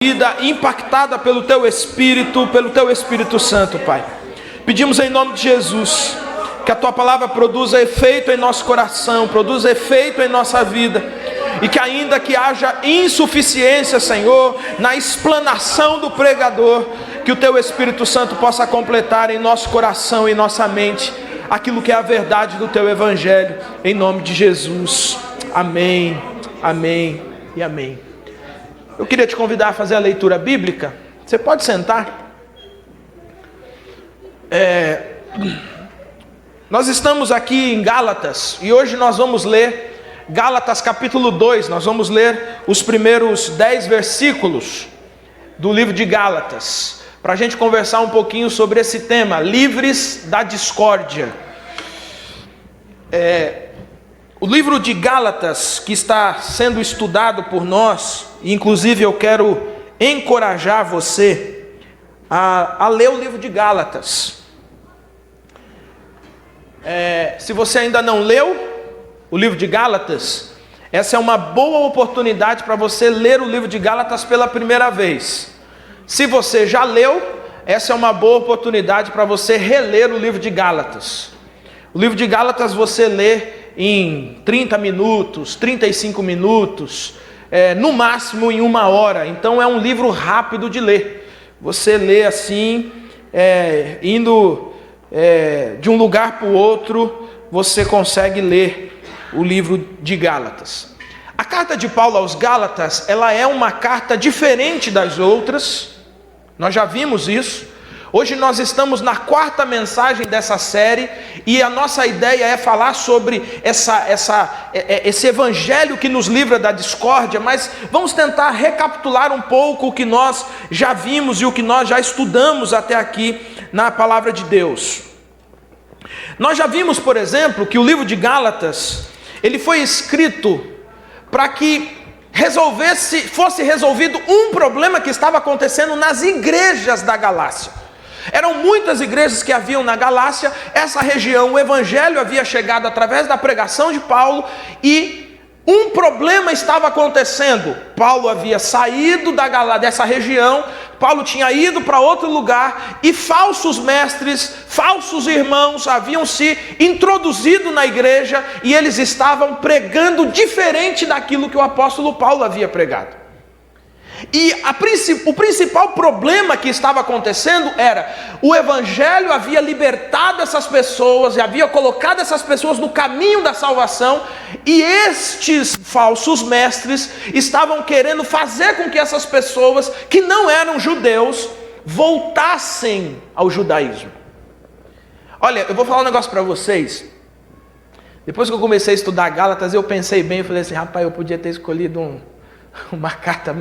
vida impactada pelo Teu Espírito Santo, Pai. Pedimos em nome de Jesus que a Tua palavra produza efeito em nosso coração, produza efeito em nossa vida, e que ainda que haja insuficiência, Senhor, na explanação do pregador, que o Teu Espírito Santo possa completar em nosso coração e nossa mente aquilo que é a verdade do Teu Evangelho, em nome de Jesus. Amém, amém e amém. Eu queria te convidar a fazer a leitura bíblica. Você pode sentar. Nós estamos aqui em Gálatas e hoje nós vamos ler Gálatas capítulo 2. Nós vamos ler os primeiros 10 versículos do livro de Gálatas, para a gente conversar um pouquinho sobre esse tema, livres da discórdia. O livro de Gálatas, que está sendo estudado por nós, e inclusive eu quero encorajar você a ler o livro de Gálatas. Se você ainda não leu o livro de Gálatas, essa é uma boa oportunidade para você ler o livro de Gálatas pela primeira vez. Se você já leu, essa é uma boa oportunidade para você reler o livro de Gálatas. O livro de Gálatas você lê em 30 minutos, 35 minutos, no máximo em 1 hora. Então é um livro rápido de ler. Você lê assim, indo de um lugar para o outro, você consegue ler o livro de Gálatas. A carta de Paulo aos Gálatas, ela é uma carta diferente das outras. Nós já vimos isso. Hoje nós estamos na 4ª mensagem dessa série e a nossa ideia é falar sobre esse evangelho que nos livra da discórdia, mas vamos tentar recapitular um pouco o que nós já vimos e o que nós já estudamos até aqui na palavra de Deus. Nós já vimos, por exemplo, que o livro de Gálatas, ele foi escrito para que fosse resolvido um problema que estava acontecendo nas igrejas da Galácia. Eram muitas igrejas que haviam na Galácia, essa região, o evangelho havia chegado através da pregação de Paulo e um problema estava acontecendo. Paulo havia saído dessa região, Paulo tinha ido para outro lugar e falsos mestres, falsos irmãos haviam se introduzido na igreja e eles estavam pregando diferente daquilo que o apóstolo Paulo havia pregado. E o principal problema que estava acontecendo era, o evangelho havia libertado essas pessoas, e havia colocado essas pessoas no caminho da salvação, e estes falsos mestres estavam querendo fazer com que essas pessoas, que não eram judeus, voltassem ao judaísmo. Olha, eu vou falar um negócio para vocês. Depois que eu comecei a estudar Gálatas, eu pensei bem, eu falei assim, rapaz, eu podia ter escolhido uma carta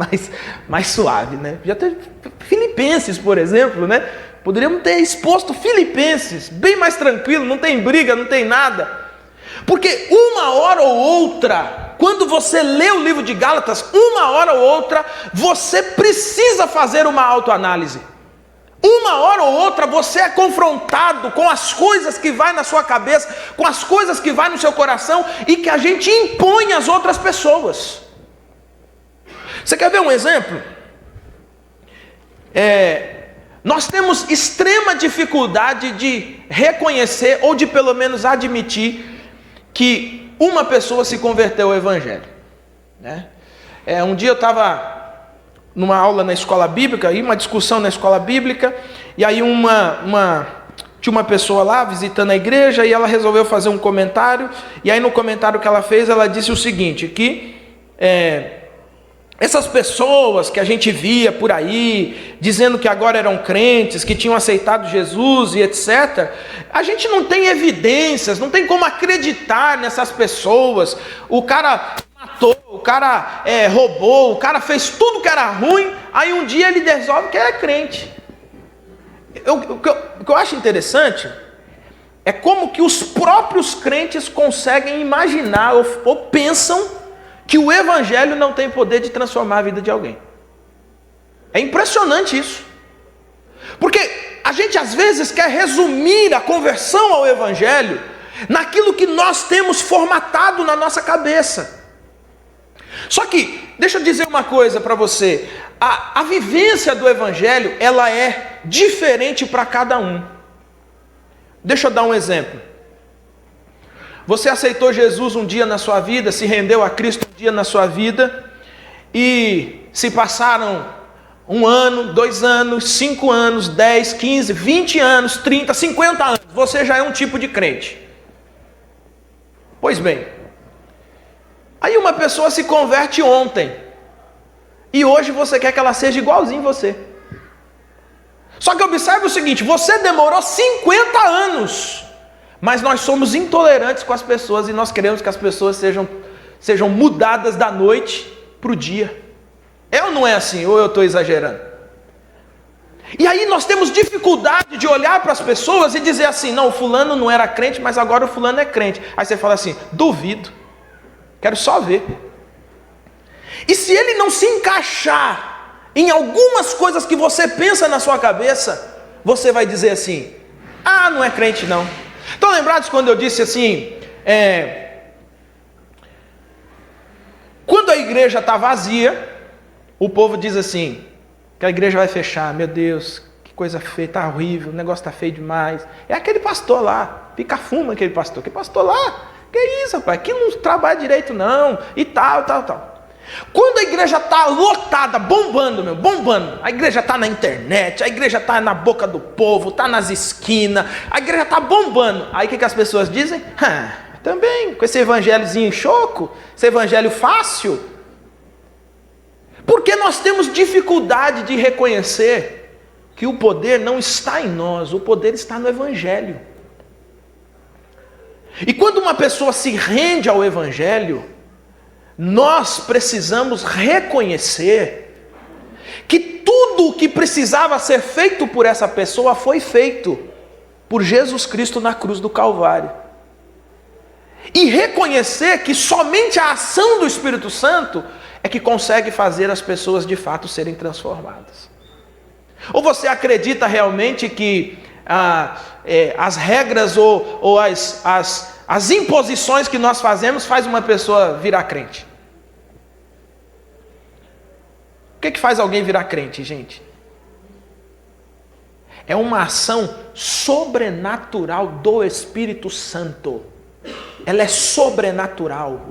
mais suave, né? Podia ter Filipenses, por exemplo, né? Poderíamos ter exposto Filipenses, bem mais tranquilo, não tem briga, não tem nada. Porque 1 hora ou outra, quando você lê o livro de Gálatas, 1 hora ou outra, você precisa fazer uma autoanálise. 1 hora ou outra você é confrontado com as coisas que vai na sua cabeça, com as coisas que vai no seu coração e que a gente impõe às outras pessoas. Você quer ver um exemplo? Nós temos extrema dificuldade de reconhecer ou de pelo menos admitir que uma pessoa se converteu ao evangelho, né? Um dia eu estava numa aula na escola bíblica, uma discussão na escola bíblica, e aí tinha uma pessoa lá visitando a igreja e ela resolveu fazer um comentário, e aí no comentário que ela fez, ela disse o seguinte, que essas pessoas que a gente via por aí, dizendo que agora eram crentes, que tinham aceitado Jesus e etc., a gente não tem evidências, não tem como acreditar nessas pessoas. O cara matou, o cara roubou, o cara fez tudo que era ruim, aí um dia ele resolve que é crente. O que eu acho interessante é como que os próprios crentes conseguem imaginar ou pensam que o evangelho não tem poder de transformar a vida de alguém. É impressionante isso. Porque a gente às vezes quer resumir a conversão ao evangelho naquilo que nós temos formatado na nossa cabeça. Só que, deixa eu dizer uma coisa para você, A vivência do Evangelho, ela é diferente para cada um. Deixa eu dar um exemplo. Você aceitou Jesus um dia na sua vida, se rendeu a Cristo um dia na sua vida, e se passaram 1 ano, 2 anos, 5 anos, 10, 15, 20 anos, 30, 50 anos, você já é um tipo de crente. Pois bem, aí uma pessoa se converte ontem, e hoje você quer que ela seja igualzinho você. Só que observe o seguinte, você demorou 50 anos, mas nós somos intolerantes com as pessoas, e nós queremos que as pessoas sejam mudadas da noite para o dia. É ou não é assim? Ou eu estou exagerando? E aí nós temos dificuldade de olhar para as pessoas e dizer assim, não, o fulano não era crente, mas agora o fulano é crente. Aí você fala assim, duvido, quero só ver. E se ele não se encaixar em algumas coisas que você pensa na sua cabeça, você vai dizer assim, ah, não é crente não. Estão lembrados quando eu disse assim, quando a igreja está vazia, o povo diz assim, que a igreja vai fechar, meu Deus, que coisa feia, está horrível, o negócio está feio demais. É aquele pastor lá, pica-fumo aquele pastor lá, que isso rapaz, que não trabalha direito não, e tal. Quando a igreja está lotada, bombando, a igreja está na internet, a igreja está na boca do povo, está nas esquinas, a igreja está bombando, aí o que as pessoas dizem? Também, com esse evangelhozinho choco, esse evangelho fácil. Porque nós temos dificuldade de reconhecer que o poder não está em nós, o poder está no Evangelho. E quando uma pessoa se rende ao Evangelho, nós precisamos reconhecer que tudo o que precisava ser feito por essa pessoa foi feito por Jesus Cristo na cruz do Calvário. E reconhecer que somente a ação do Espírito Santo é que consegue fazer as pessoas de fato serem transformadas. Ou você acredita realmente que as regras ou as imposições que nós fazemos faz uma pessoa virar crente? O que faz alguém virar crente, gente? É uma ação sobrenatural do Espírito Santo. Ela é sobrenatural.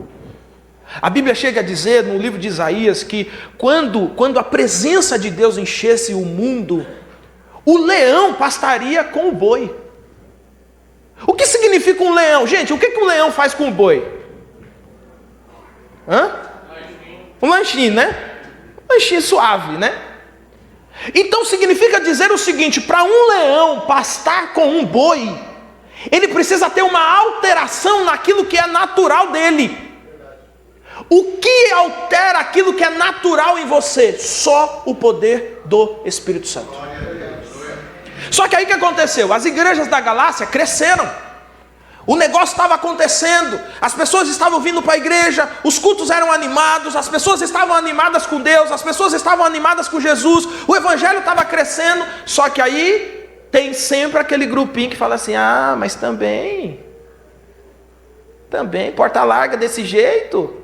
A Bíblia chega a dizer no livro de Isaías que quando a presença de Deus enchesse o mundo, o leão pastaria com o boi. O que significa um leão? Gente, o que o leão faz com o boi? Um lanchinho, né? Um lanchinho suave, né? Então significa dizer o seguinte, para um leão pastar com um boi, ele precisa ter uma alteração naquilo que é natural dele. O que altera aquilo que é natural em você? Só o poder do Espírito Santo. Só que aí o que aconteceu? As igrejas da Galácia cresceram. O negócio estava acontecendo. As pessoas estavam vindo para a igreja. Os cultos eram animados. As pessoas estavam animadas com Deus. As pessoas estavam animadas com Jesus. O evangelho estava crescendo. Só que aí tem sempre aquele grupinho que fala assim, mas também porta larga desse jeito.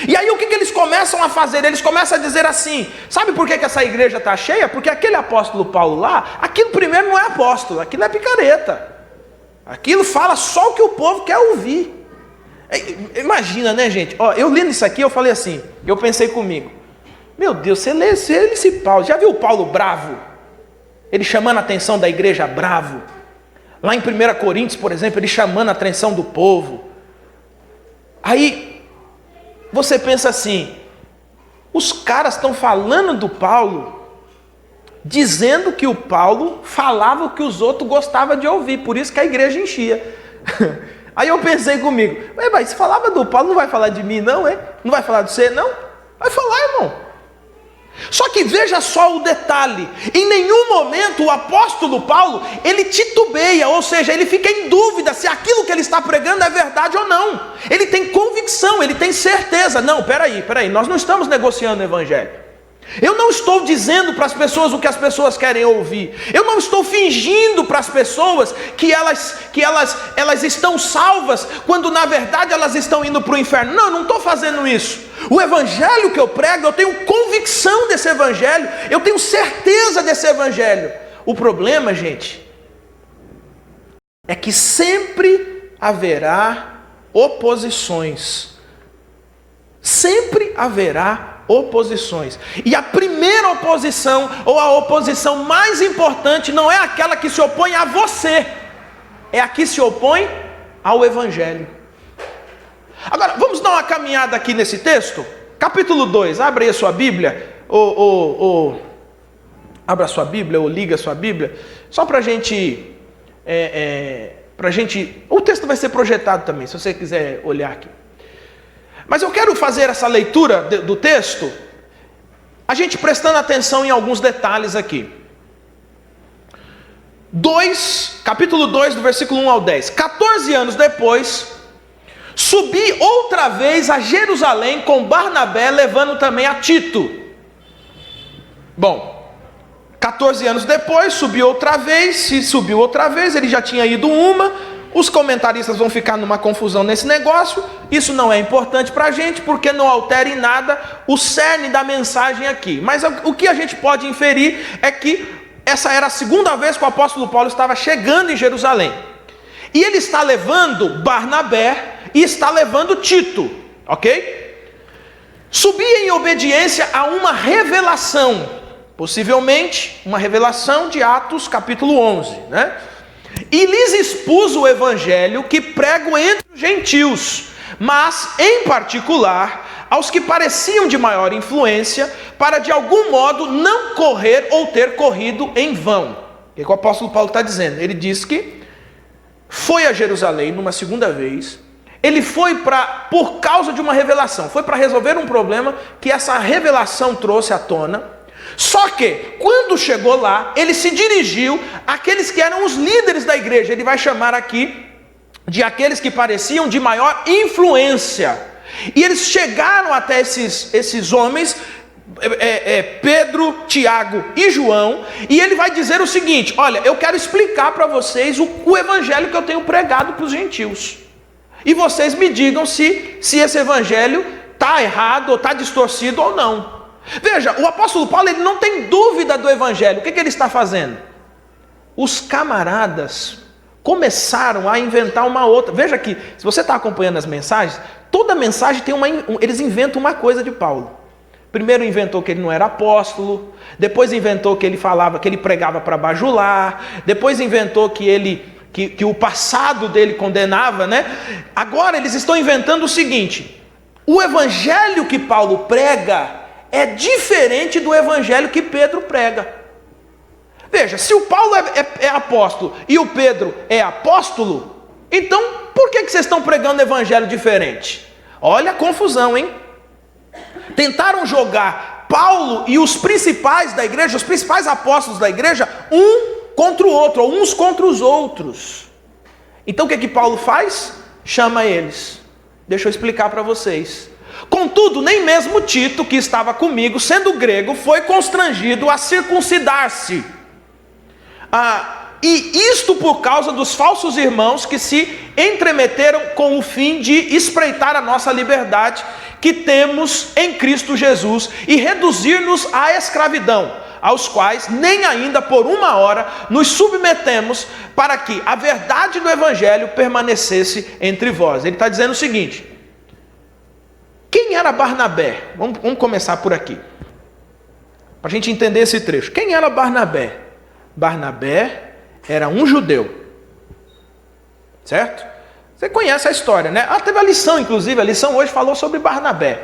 E aí o que eles começam a fazer? Eles começam a dizer assim, sabe por que essa igreja está cheia? Porque aquele apóstolo Paulo lá, aquilo primeiro não é apóstolo, aquilo é picareta. Aquilo fala só o que o povo quer ouvir. Imagina, né, gente? Eu li isso aqui, eu falei assim, eu pensei comigo, meu Deus, você lê esse Paulo, já viu o Paulo bravo? Ele chamando a atenção da igreja bravo. Lá em 1 Coríntios, por exemplo, ele chamando a atenção do povo. Aí você pensa assim, os caras estão falando do Paulo, dizendo que o Paulo falava o que os outros gostavam de ouvir, por isso que a igreja enchia. Aí eu pensei comigo, mas se falava do Paulo, não vai falar de mim não, Não vai falar de você não? Vai falar, irmão. Só que veja só o detalhe, em nenhum momento o apóstolo Paulo, ele titubeia, ou seja, ele fica em dúvida se aquilo que ele está pregando é verdade ou não. Ele tem convicção, ele tem certeza. Não, peraí, nós não estamos negociando o evangelho. Eu não estou dizendo para as pessoas o que as pessoas querem ouvir. Eu não estou fingindo para as pessoas que elas estão salvas, quando na verdade elas estão indo para o inferno. Não estou fazendo isso. O evangelho que eu prego, eu tenho convicção desse evangelho, eu tenho certeza desse evangelho. O problema, gente, é que sempre haverá oposições. Sempre haverá oposições. E a primeira oposição, ou a oposição mais importante, não é aquela que se opõe a você, é a que se opõe ao evangelho. Agora, vamos dar uma caminhada aqui nesse texto? Capítulo 2, abre aí a sua Bíblia, abra a sua Bíblia, ou liga a sua Bíblia, só para a gente, o texto vai ser projetado também, se você quiser olhar aqui. Mas eu quero fazer essa leitura do texto, a gente prestando atenção em alguns detalhes aqui. Capítulo 2, do versículo 1 ao 10. 14 anos depois, subi outra vez a Jerusalém com Barnabé, levando também a Tito. Bom, 14 anos depois, subiu outra vez, ele já tinha ido uma. Os comentaristas vão ficar numa confusão nesse negócio. Isso não é importante para a gente, porque não altera em nada o cerne da mensagem aqui. Mas o que a gente pode inferir é que essa era a segunda vez que o apóstolo Paulo estava chegando em Jerusalém. E ele está levando Barnabé e está levando Tito, ok? Subia em obediência a uma revelação, possivelmente uma revelação de Atos capítulo 11, né? E lhes expus o evangelho que prego entre os gentios, mas em particular aos que pareciam de maior influência, para de algum modo não correr ou ter corrido em vão. O que o apóstolo Paulo está dizendo? Ele diz que foi a Jerusalém numa segunda vez. Ele foi por causa de uma revelação, foi para resolver um problema que essa revelação trouxe à tona. Só que, quando chegou lá, ele se dirigiu àqueles que eram os líderes da igreja. Ele vai chamar aqui de aqueles que pareciam de maior influência. E eles chegaram até esses homens, Pedro, Tiago e João, e ele vai dizer o seguinte: olha, eu quero explicar para vocês o evangelho que eu tenho pregado para os gentios. E vocês me digam se esse evangelho está errado, ou está distorcido ou não. Veja, o apóstolo Paulo, ele não tem dúvida do evangelho. O que ele está fazendo? Os camaradas começaram a inventar uma outra. Veja que, se você está acompanhando as mensagens, toda mensagem tem eles inventam uma coisa de Paulo. Primeiro inventou que ele não era apóstolo, depois inventou que ele pregava para bajular, depois inventou que o passado dele condenava, né? Agora eles estão inventando o seguinte: o evangelho que Paulo prega é diferente do evangelho que Pedro prega. Veja, se o Paulo é apóstolo e o Pedro é apóstolo, então por que vocês estão pregando evangelho diferente? Olha a confusão, hein? Tentaram jogar Paulo e os principais da igreja, os principais apóstolos da igreja, um contra o outro, ou uns contra os outros. Então o que Paulo faz? Chama eles. Deixa eu explicar para vocês. Contudo, nem mesmo Tito, que estava comigo, sendo grego, foi constrangido a circuncidar-se. E isto por causa dos falsos irmãos que se entremeteram com o fim de espreitar a nossa liberdade que temos em Cristo Jesus e reduzir-nos à escravidão, aos quais nem ainda por uma hora nos submetemos, para que a verdade do evangelho permanecesse entre vós. Ele está dizendo o seguinte: quem era Barnabé? Vamos começar por aqui, para a gente entender esse trecho. Quem era Barnabé? Barnabé era um judeu, certo? Você conhece a história, né? Teve a lição, inclusive, a lição hoje falou sobre Barnabé.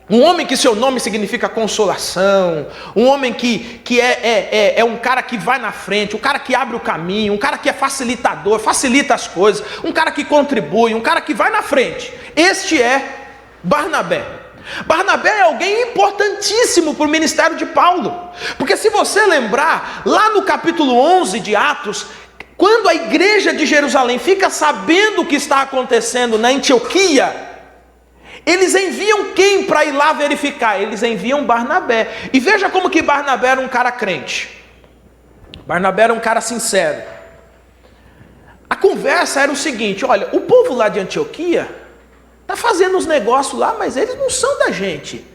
Um homem que seu nome significa consolação, um homem que é um cara que vai na frente, um cara que abre o caminho, um cara que é facilitador, facilita as coisas, um cara que contribui, um cara que vai na frente. Este é Barnabé. Barnabé é alguém importantíssimo para o ministério de Paulo, porque se você lembrar, lá no capítulo 11 de Atos, quando a igreja de Jerusalém fica sabendo o que está acontecendo na Antioquia, eles enviam quem para ir lá verificar? Eles enviam Barnabé. E veja como que Barnabé era um cara crente. Barnabé era um cara sincero. A conversa era o seguinte: olha, o povo lá de Antioquia está fazendo os negócios lá, mas eles não são da gente.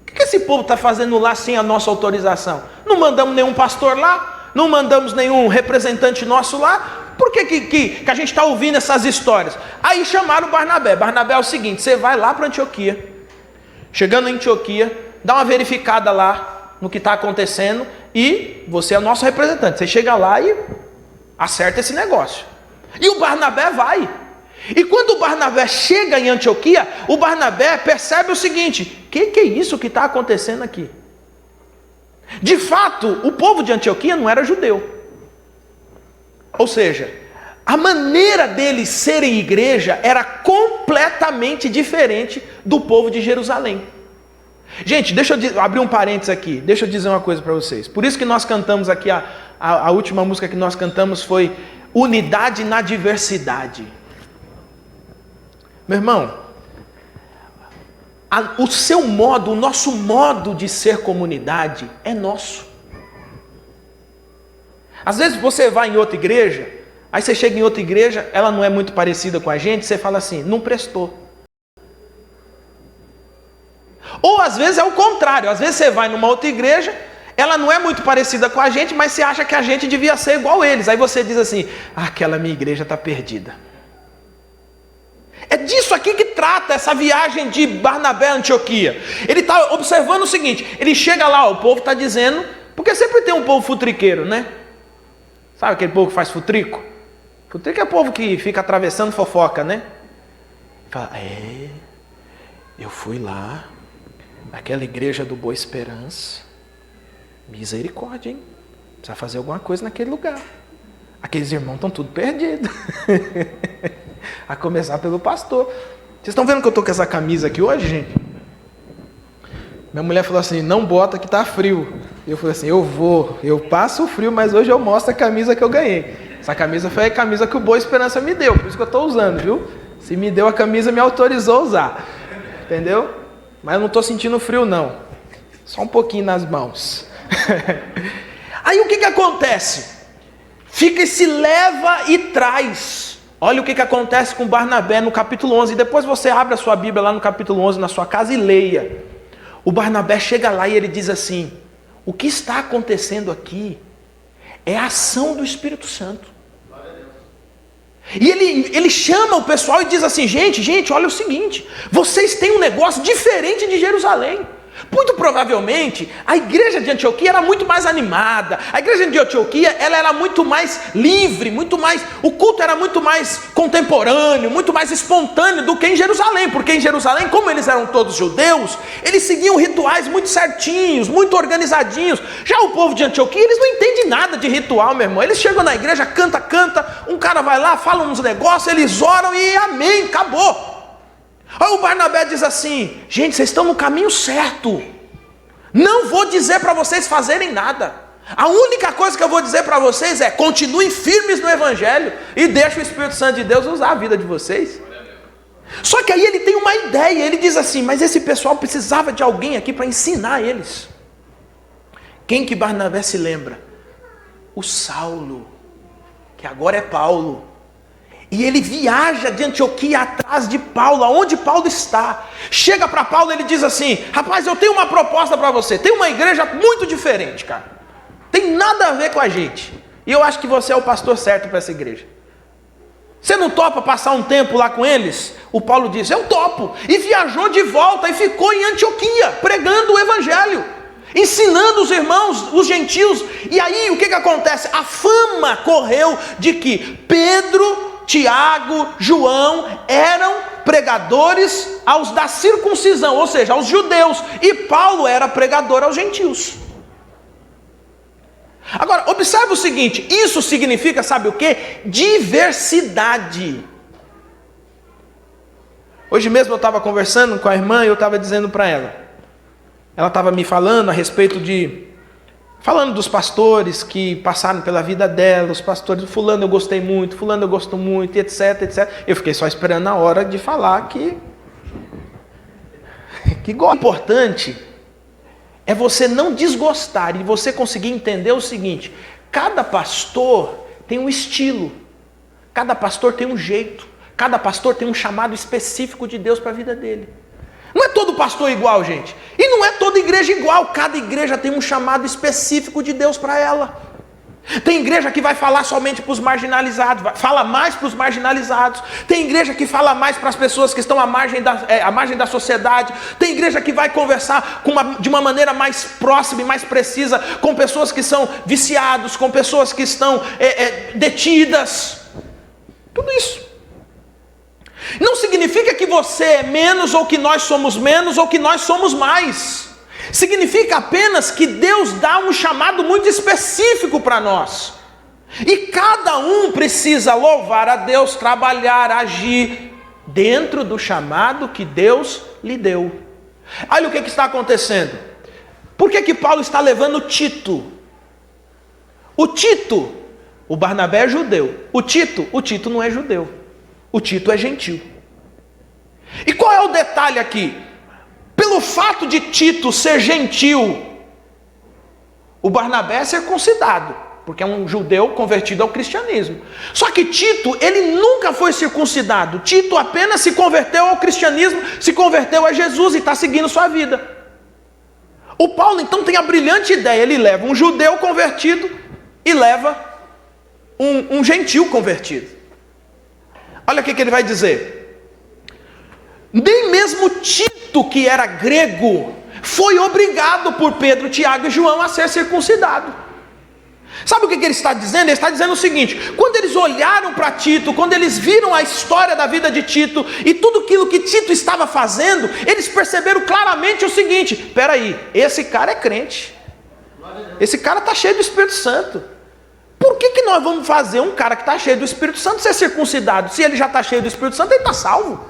O que esse povo está fazendo lá sem a nossa autorização? Não mandamos nenhum pastor lá, não mandamos nenhum representante nosso lá. Por que a gente está ouvindo essas histórias? Aí chamaram o Barnabé. Barnabé é o seguinte: você vai lá para Antioquia. Chegando em Antioquia, dá uma verificada lá no que está acontecendo e você é o nosso representante. Você chega lá e acerta esse negócio. E o Barnabé vai. E quando o Barnabé chega em Antioquia, o Barnabé percebe o seguinte: o que é isso que está acontecendo aqui? De fato, o povo de Antioquia não era judeu. Ou seja, a maneira deles serem igreja era completamente diferente do povo de Jerusalém. Gente, deixa eu abrir um parênteses aqui, deixa eu dizer uma coisa para vocês. Por isso que nós cantamos aqui, a última música que nós cantamos foi Unidade na Diversidade. Meu irmão, o seu modo, o nosso modo de ser comunidade é nosso. Às vezes você vai em outra igreja, aí você chega em outra igreja, ela não é muito parecida com a gente, você fala assim, não prestou. Ou às vezes é o contrário, às vezes você vai numa outra igreja, ela não é muito parecida com a gente, mas você acha que a gente devia ser igual eles. Aí você diz assim, aquela minha igreja está perdida. É disso aqui que trata essa viagem de Barnabé a Antioquia. Ele está observando o seguinte, ele chega lá, o povo está dizendo, porque sempre tem um povo futriqueiro, né? Sabe aquele povo que faz futrico? Futrico é o povo que fica atravessando fofoca, né? Fala, eu fui lá, naquela igreja do Boa Esperança, misericórdia, hein? Precisa fazer alguma coisa naquele lugar. Aqueles irmãos estão tudo perdidos. A começar pelo pastor. Vocês estão vendo que eu estou com essa camisa aqui hoje, gente? Minha mulher falou assim, não bota que tá frio. Eu falei assim, eu passo o frio, mas hoje eu mostro a camisa que eu ganhei. Essa camisa foi a camisa que o Boa Esperança me deu, por isso que eu estou usando, viu? Se me deu a camisa, me autorizou a usar. Entendeu? Mas eu não estou sentindo frio, não. Só um pouquinho nas mãos. Aí o que acontece? Fica esse leva e traz. Olha o que acontece com Barnabé no capítulo 11. Depois você abre a sua Bíblia lá no capítulo 11 na sua casa e leia. O Barnabé chega lá e ele diz assim, o que está acontecendo aqui é a ação do Espírito Santo. E ele chama o pessoal e diz assim, gente, olha o seguinte, vocês têm um negócio diferente de Jerusalém. Muito provavelmente, a igreja de Antioquia era muito mais animada. A igreja de Antioquia, ela era muito mais livre, o culto era muito mais contemporâneo, muito mais espontâneo do que em Jerusalém. Porque em Jerusalém, como eles eram todos judeus, eles seguiam rituais muito certinhos, muito organizadinhos. Já o povo de Antioquia, eles não entendem nada de ritual, meu irmão. Eles chegam na igreja, canta, um cara vai lá, fala uns negócios, eles oram e amém, acabou. Aí o Barnabé diz assim, gente, vocês estão no caminho certo. Não vou dizer para vocês fazerem nada. A única coisa que eu vou dizer para vocês é, continuem firmes no Evangelho e deixem o Espírito Santo de Deus usar a vida de vocês. Só que aí ele tem uma ideia, ele diz assim, mas esse pessoal precisava de alguém aqui para ensinar eles. Quem que Barnabé se lembra? O Saulo, que agora é Paulo. E ele viaja de Antioquia atrás de Paulo, aonde Paulo está. Chega para Paulo e ele diz assim, rapaz, eu tenho uma proposta para você. Tem uma igreja muito diferente, cara. Tem nada a ver com a gente. E eu acho que você é o pastor certo para essa igreja. Você não topa passar um tempo lá com eles? O Paulo diz, eu topo. E viajou de volta e ficou em Antioquia, pregando o evangelho, ensinando os irmãos, os gentios. E aí o que acontece? A fama correu de que Pedro, Tiago, João eram pregadores aos da circuncisão, ou seja, aos judeus, e Paulo era pregador aos gentios. Agora, observe o seguinte, isso significa, sabe o quê? Diversidade. Hoje mesmo eu estava conversando com a irmã e eu estava dizendo para ela estava me falando a respeito falando dos pastores que passaram pela vida dela, os pastores, fulano eu gostei muito, fulano eu gosto muito, etc, etc. Eu fiquei só esperando a hora de falar que o importante é você não desgostar e você conseguir entender o seguinte, cada pastor tem um estilo, cada pastor tem um jeito, Cada pastor tem um chamado específico de Deus para a vida dele. Não é todo pastor igual, gente. E não é toda igreja igual. Cada igreja tem um chamado específico de Deus para ela. Tem igreja que vai falar somente para os marginalizados, fala mais para os marginalizados. Tem igreja que fala mais para as pessoas que estão à margem da sociedade. Tem igreja que vai conversar de uma maneira mais próxima e mais precisa com pessoas que são viciados, com pessoas que estão detidas. Tudo isso. Não significa que você é menos, ou que nós somos menos, ou que nós somos mais. Significa apenas que Deus dá um chamado muito específico para nós. E cada um precisa louvar a Deus, trabalhar, agir dentro do chamado que Deus lhe deu. Olha o que está acontecendo. Por que Paulo está levando Tito? O Barnabé é judeu. O Tito não é judeu. O Tito é gentil. E qual é o detalhe aqui? Pelo fato de Tito ser gentil, o Barnabé é circuncidado, porque é um judeu convertido ao cristianismo. Só que Tito, ele nunca foi circuncidado. Tito apenas se converteu ao cristianismo, se converteu a Jesus e está seguindo sua vida. O Paulo então tem a brilhante ideia, ele leva um judeu convertido e leva um gentil convertido. Olha o que ele vai dizer. Nem mesmo Tito, que era grego, foi obrigado por Pedro, Tiago e João a ser circuncidado. Sabe o que ele está dizendo? Ele está dizendo o seguinte: quando eles olharam para Tito, quando eles viram a história da vida de Tito e tudo aquilo que Tito estava fazendo, eles perceberam claramente o seguinte: peraí, esse cara é crente, esse cara está cheio do Espírito Santo. Por que nós vamos fazer um cara que está cheio do Espírito Santo ser circuncidado? Se ele já está cheio do Espírito Santo, ele está salvo.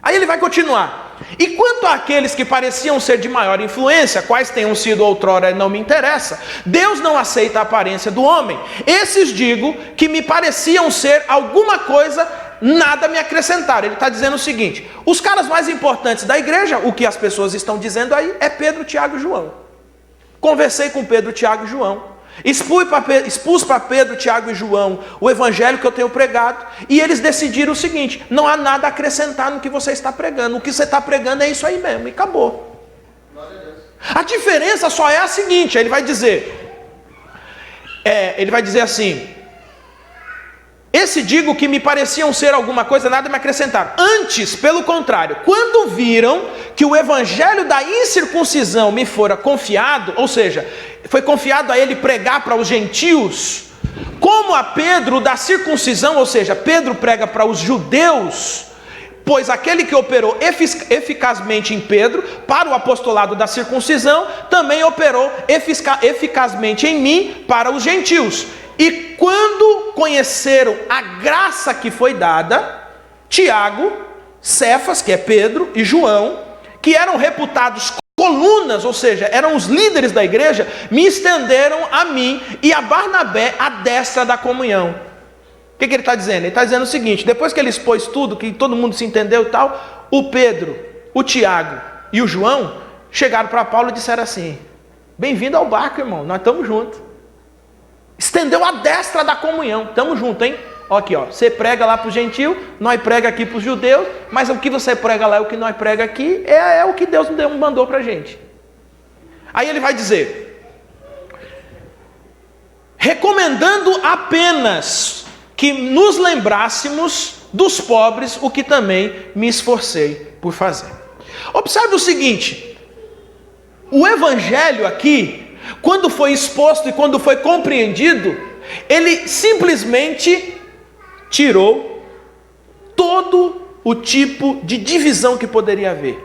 Aí ele vai continuar. E quanto àqueles que pareciam ser de maior influência, quais tenham sido outrora, não me interessa, Deus não aceita a aparência do homem. Esses digo que me pareciam ser alguma coisa, nada me acrescentaram. Ele está dizendo o seguinte: os caras mais importantes da igreja, o que as pessoas estão dizendo aí, é Pedro, Tiago e João. Conversei com Pedro, Tiago e João. Expus para Pedro, Tiago e João o evangelho que eu tenho pregado, e eles decidiram o seguinte: não há nada a acrescentar no que você está pregando, o que você está pregando é isso aí mesmo, e acabou. A diferença só é a seguinte: ele vai dizer assim: esse digo que me pareciam ser alguma coisa, nada me acrescentaram. Antes, pelo contrário, quando viram que o evangelho da incircuncisão me fora confiado, ou seja, foi confiado a ele pregar para os gentios, como a Pedro da circuncisão, ou seja, Pedro prega para os judeus, pois aquele que operou eficazmente em Pedro para o apostolado da circuncisão, também operou eficazmente em mim para os gentios. E quando conheceram a graça que foi dada, Tiago, Cefas, que é Pedro, e João, que eram reputados colunas, ou seja, eram os líderes da igreja, me estenderam a mim e a Barnabé a destra da comunhão. O que ele está dizendo? Ele está dizendo o seguinte: depois que ele expôs tudo, que todo mundo se entendeu e tal, o Pedro, o Tiago e o João chegaram para Paulo e disseram assim: bem-vindo ao barco, irmão, nós estamos juntos. Estendeu a destra da comunhão, estamos juntos, hein? Aqui, ó, você prega lá para os gentios, nós prega aqui para os judeus, mas o que você prega lá e o que nós prega aqui é o que Deus mandou para a gente. Aí ele vai dizer: recomendando apenas que nos lembrássemos dos pobres, o que também me esforcei por fazer. Observe o seguinte: o evangelho aqui, quando foi exposto e quando foi compreendido, ele simplesmente tirou todo o tipo de divisão que poderia haver.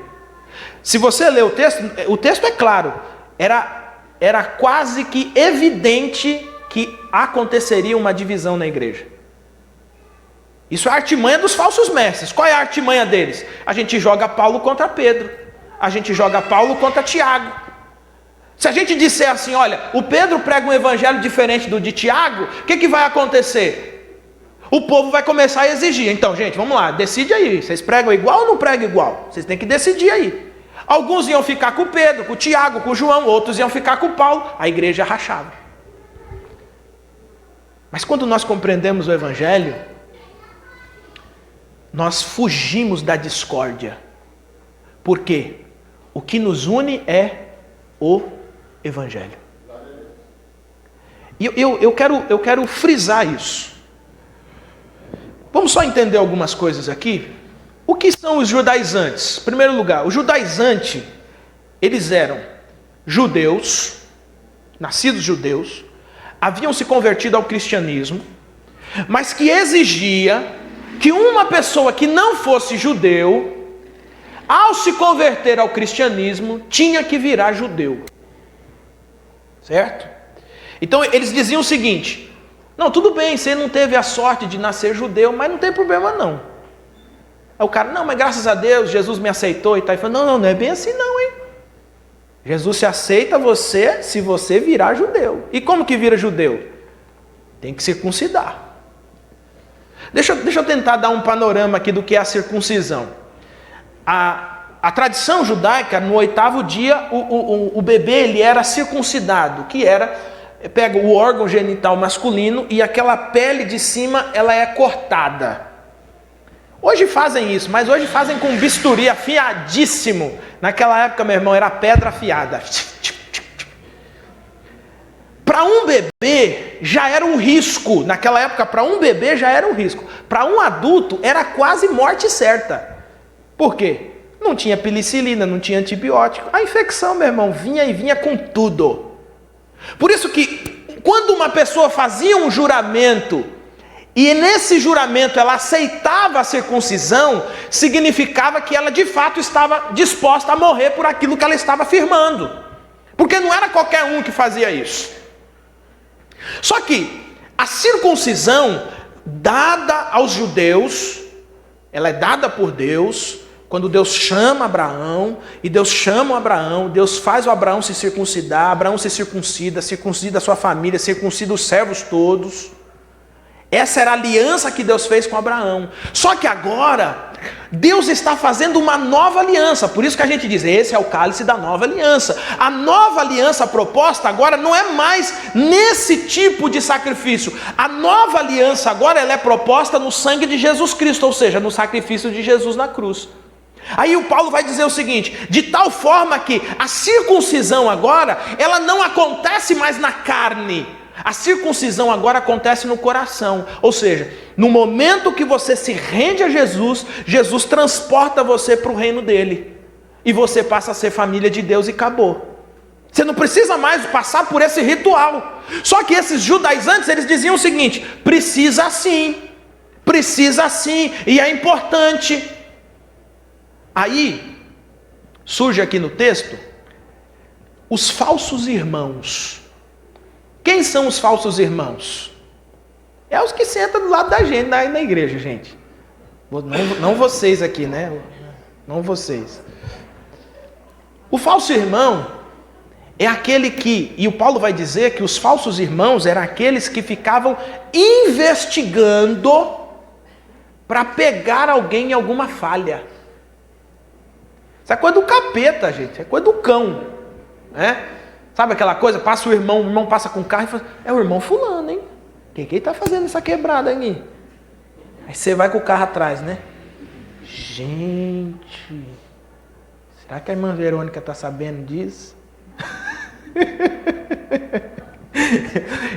Se você ler o texto é claro, era quase que evidente que aconteceria uma divisão na igreja. Isso é a artimanha dos falsos mestres. Qual é a artimanha deles? A gente joga Paulo contra Pedro, a gente joga Paulo contra Tiago. Se a gente disser assim: olha, o Pedro prega um evangelho diferente do de Tiago, o que vai acontecer? O povo vai começar a exigir. Então, gente, vamos lá, decide aí. Vocês pregam igual ou não pregam igual? Vocês têm que decidir aí. Alguns iam ficar com o Pedro, com o Tiago, com o João, outros iam ficar com o Paulo. A igreja rachava. Mas quando nós compreendemos o evangelho, nós fugimos da discórdia. Por quê? O que nos une é o Evangelho. E eu quero frisar isso. Vamos só entender algumas coisas aqui. O que são os judaizantes? Em primeiro lugar, o judaizante, eles eram judeus, nascidos judeus, haviam se convertido ao cristianismo, mas que exigia que uma pessoa que não fosse judeu, ao se converter ao cristianismo, tinha que virar judeu. Certo? Então eles diziam o seguinte: não, tudo bem, você não teve a sorte de nascer judeu, mas não tem problema não. Aí o cara, não, mas graças a Deus, Jesus me aceitou e tal. E falou, não é bem assim não, hein? Jesus se aceita você se você virar judeu. E como que vira judeu? Tem que circuncidar. Deixa eu tentar dar um panorama aqui do que é a circuncisão. A tradição judaica, no 8º dia, o bebê ele era circuncidado, que era, pega o órgão genital masculino e aquela pele de cima ela é cortada. Hoje fazem isso, mas hoje fazem com bisturi afiadíssimo. Naquela época, meu irmão, era pedra afiada. Para um bebê já era um risco. Naquela época, para um bebê já era um risco. Para um adulto era quase morte certa. Por quê? Não tinha penicilina, não tinha antibiótico. A infecção, meu irmão, vinha com tudo. Por isso que quando uma pessoa fazia um juramento e nesse juramento ela aceitava a circuncisão, significava que ela de fato estava disposta a morrer por aquilo que ela estava afirmando. Porque não era qualquer um que fazia isso. Só que a circuncisão dada aos judeus, ela é dada por Deus. Quando Deus chama Abraão, e Deus chama Abraão, Deus faz o Abraão se circuncidar, Abraão se circuncida, circuncida a sua família, circuncida os servos todos. Essa era a aliança que Deus fez com Abraão. Só que agora, Deus está fazendo uma nova aliança. Por isso que a gente diz, esse é o cálice da nova aliança. A nova aliança proposta agora não é mais nesse tipo de sacrifício. A nova aliança agora ela é proposta no sangue de Jesus Cristo, ou seja, no sacrifício de Jesus na cruz. Aí o Paulo vai dizer o seguinte: de tal forma que a circuncisão agora, ela não acontece mais na carne. A circuncisão agora acontece no coração. Ou seja, no momento que você se rende a Jesus, Jesus transporta você para o reino dele. E você passa a ser família de Deus e acabou. Você não precisa mais passar por esse ritual. Só que esses judaizantes, eles diziam o seguinte: precisa sim, e é importante. Aí, surge aqui no texto, os falsos irmãos. Quem são os falsos irmãos? É os que sentam do lado da gente na igreja, gente. Não vocês aqui, né? Não vocês. O falso irmão é aquele que, e o Paulo vai dizer que os falsos irmãos eram aqueles que ficavam investigando para pegar alguém em alguma falha. Isso é coisa do capeta, gente. É coisa do cão. Né? Sabe aquela coisa? Passa o irmão passa com o carro e fala, é o irmão fulano, hein? Quem está fazendo essa quebrada aí? Aí você vai com o carro atrás, né? Gente, será que a irmã Verônica está sabendo disso?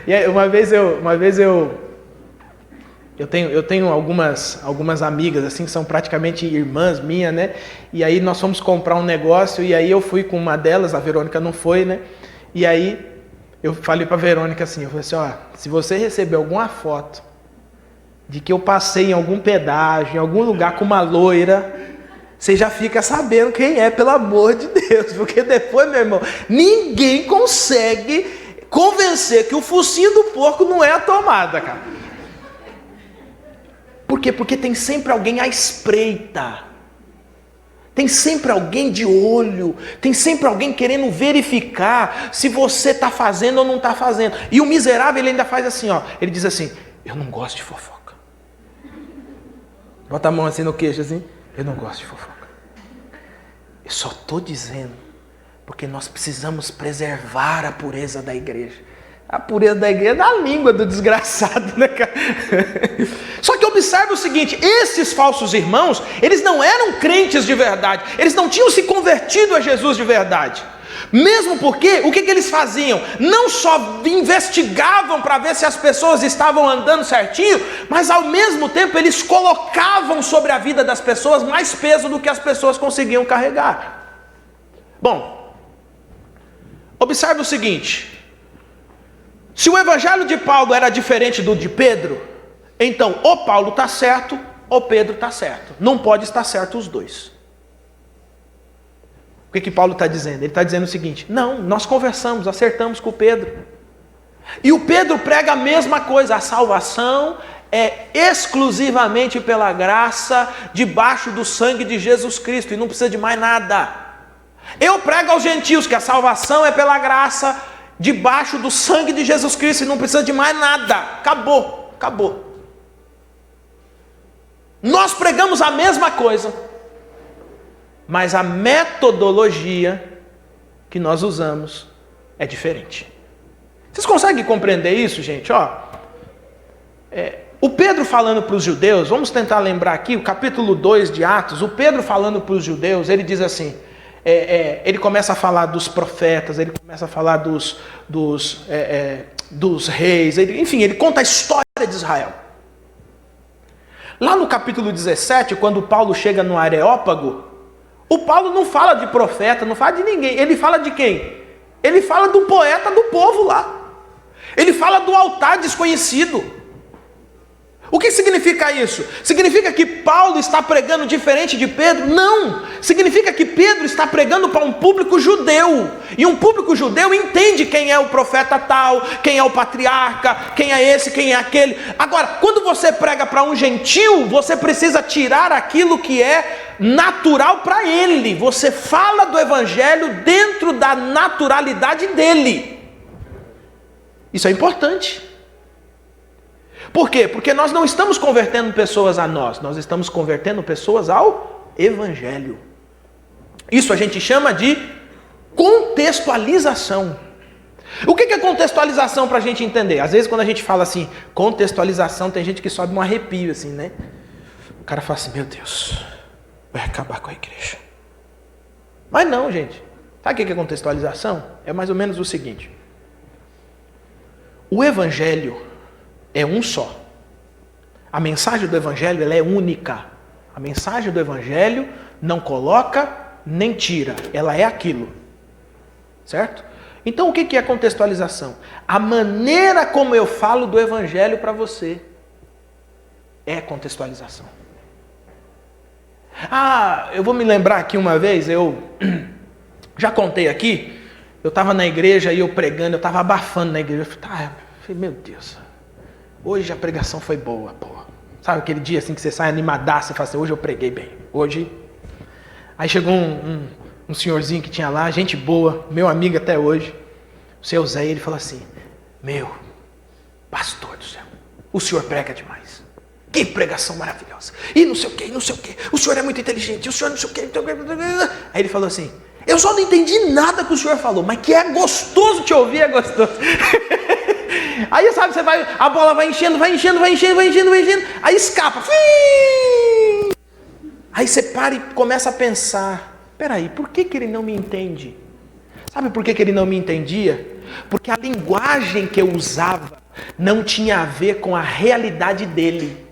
E aí, uma vez eu tenho algumas amigas assim que são praticamente irmãs minhas, né? E aí nós fomos comprar um negócio e aí eu fui com uma delas, a Verônica não foi, né? E aí eu falei para a Verônica assim, eu falei assim, ó, se você receber alguma foto de que eu passei em algum pedágio, em algum lugar com uma loira, você já fica sabendo quem é, pelo amor de Deus, porque depois, meu irmão, ninguém consegue convencer que o focinho do porco não é a tomada, cara. Por quê? Porque tem sempre alguém à espreita. Tem sempre alguém de olho. Tem sempre alguém querendo verificar se você está fazendo ou não está fazendo. E o miserável, ele ainda faz assim, ó. Ele diz assim, eu não gosto de fofoca. Bota a mão assim no queixo, assim. Eu não gosto de fofoca. Eu só estou dizendo porque nós precisamos preservar a pureza da igreja. A pureza da igreja é na língua do desgraçado, né, cara? Só que observe observe o seguinte: esses falsos irmãos, eles não eram crentes de verdade, eles não tinham se convertido a Jesus de verdade. Mesmo porque, o que eles faziam? Não só investigavam para ver se as pessoas estavam andando certinho, mas ao mesmo tempo eles colocavam sobre a vida das pessoas mais peso do que as pessoas conseguiam carregar. Bom, observe o seguinte: se o evangelho de Paulo era diferente do de Pedro, então ou Paulo está certo ou Pedro está certo. Não pode estar certo os dois. O que Paulo está dizendo? Ele está dizendo o seguinte: não, nós conversamos, acertamos com o Pedro. E o Pedro prega a mesma coisa: a salvação é exclusivamente pela graça, debaixo do sangue de Jesus Cristo, e não precisa de mais nada. Eu prego aos gentios que a salvação é pela graça, debaixo do sangue de Jesus Cristo, e não precisa de mais nada. Acabou, acabou. Nós pregamos a mesma coisa, mas a metodologia que nós usamos é diferente. Vocês conseguem compreender isso, gente? O Pedro falando para os judeus, vamos tentar lembrar aqui, o capítulo 2 de Atos, o Pedro falando para os judeus, ele diz assim, ele começa a falar dos profetas, ele começa a falar dos reis, enfim, ele conta a história de Israel. Lá no capítulo 17, quando Paulo chega no Areópago, o Paulo não fala de profeta, não fala de ninguém. Ele fala de quem? Ele fala do poeta do povo lá. Ele fala do altar desconhecido. O que significa isso? Significa que Paulo está pregando diferente de Pedro? Não! Significa que Pedro está pregando para um público judeu. E um público judeu entende quem é o profeta tal, quem é o patriarca, quem é esse, quem é aquele. Agora, quando você prega para um gentil, você precisa tirar aquilo que é natural para ele. Você fala do evangelho dentro da naturalidade dele. Isso é importante. Por quê? Porque nós não estamos convertendo pessoas a nós estamos convertendo pessoas ao evangelho. Isso a gente chama de contextualização. O que é contextualização para a gente entender? Às vezes quando a gente fala assim, contextualização, tem gente que sobe um arrepio assim, né? O cara fala assim, meu Deus, vai acabar com a igreja. Mas não, gente. Sabe o que é contextualização? É mais ou menos o seguinte. O evangelho é um só. A mensagem do evangelho ela é única. A mensagem do evangelho não coloca nem tira. Ela é aquilo. Certo? Então o que é contextualização? A maneira como eu falo do evangelho para você é contextualização. Eu vou me lembrar aqui uma vez, eu já contei aqui, eu estava na igreja e eu pregando, eu estava abafando na igreja. Eu falei, meu Deus, hoje a pregação foi boa, pô. Sabe aquele dia assim que você sai animadaço e fala assim, hoje eu preguei bem, hoje. Aí chegou um senhorzinho que tinha lá, gente boa, meu amigo até hoje, o seu Zé, ele falou assim, meu, pastor do céu, o senhor prega demais. Que pregação maravilhosa. E não sei o que, não sei o que. O senhor é muito inteligente, o senhor não sei o que. Aí ele falou assim, eu só não entendi nada que o senhor falou, mas que é gostoso te ouvir, é gostoso. Aí sabe, você vai, a bola vai enchendo, aí escapa. Aí você para e começa a pensar, peraí, por que ele não me entende? Sabe por que ele não me entendia? Porque a linguagem que eu usava não tinha a ver com a realidade dele.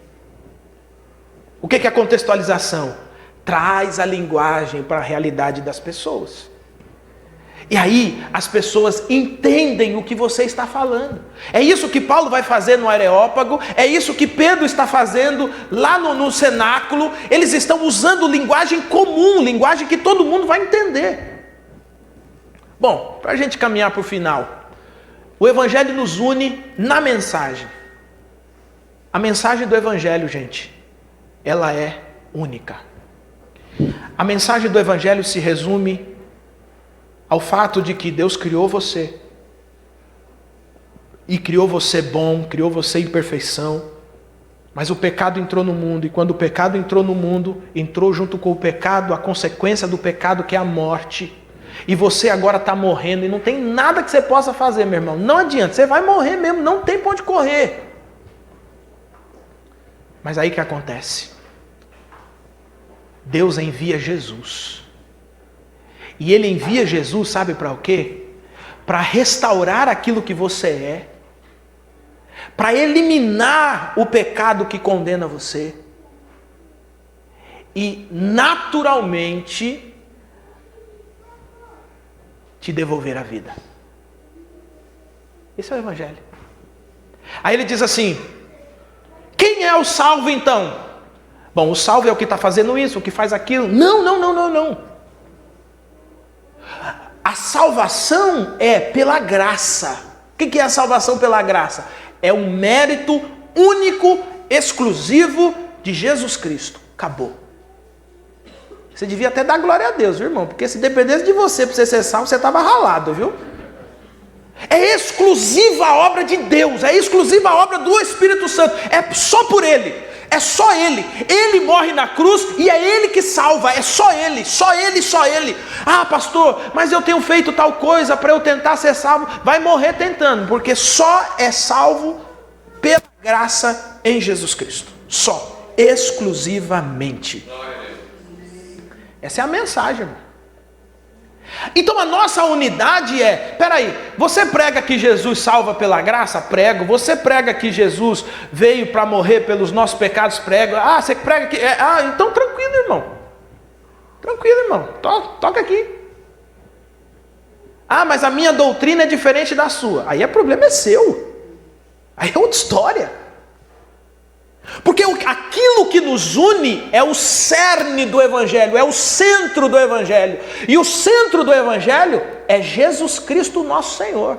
O que é a contextualização? Traz a linguagem para a realidade das pessoas. E aí as pessoas entendem o que você está falando. É isso que Paulo vai fazer no Areópago, é isso que Pedro está fazendo lá no cenáculo. Eles estão usando linguagem comum, linguagem que todo mundo vai entender. Bom, para a gente caminhar para o final, o Evangelho nos une na mensagem. A mensagem do Evangelho, gente, ela é única. A mensagem do Evangelho se resume ao fato de que Deus criou você. E criou você bom, criou você em perfeição. Mas o pecado entrou no mundo. E quando o pecado entrou no mundo, entrou junto com o pecado a consequência do pecado, que é a morte. E você agora está morrendo. E não tem nada que você possa fazer, meu irmão. Não adianta, você vai morrer mesmo. Não tem para onde correr. Mas aí que acontece? Deus envia Jesus. E Ele envia Jesus, sabe para o quê? Para restaurar aquilo que você é. Para eliminar o pecado que condena você. E naturalmente te devolver a vida. Esse é o Evangelho. Aí ele diz assim: quem é o salvo então? Bom, o salvo é o que está fazendo isso, o que faz aquilo. Não. A salvação é pela graça. O que é a salvação pela graça? É um mérito único, exclusivo de Jesus Cristo. Acabou. Você devia até dar glória a Deus, viu, irmão? Porque se dependesse de você para você ser salvo, você estava ralado, viu? É exclusiva a obra de Deus, é exclusiva a obra do Espírito Santo, é só por Ele, é só Ele. Ele morre na cruz e é Ele que salva, é só Ele, só Ele, só Ele. Ah, pastor, mas eu tenho feito tal coisa para eu tentar ser salvo. Vai morrer tentando, porque só é salvo pela graça em Jesus Cristo, só, exclusivamente. Essa é a mensagem, irmão. Então a nossa unidade é, peraí, você prega que Jesus salva pela graça? Prego. Você prega que Jesus veio para morrer pelos nossos pecados? Prego. Ah, você prega que... então tranquilo, irmão. Tranquilo, irmão. Toca aqui. Ah, mas a minha doutrina é diferente da sua. Aí o problema é seu. Aí é outra história. Porque aquilo que nos une é o cerne do Evangelho, é o centro do Evangelho. E o centro do Evangelho é Jesus Cristo, nosso Senhor.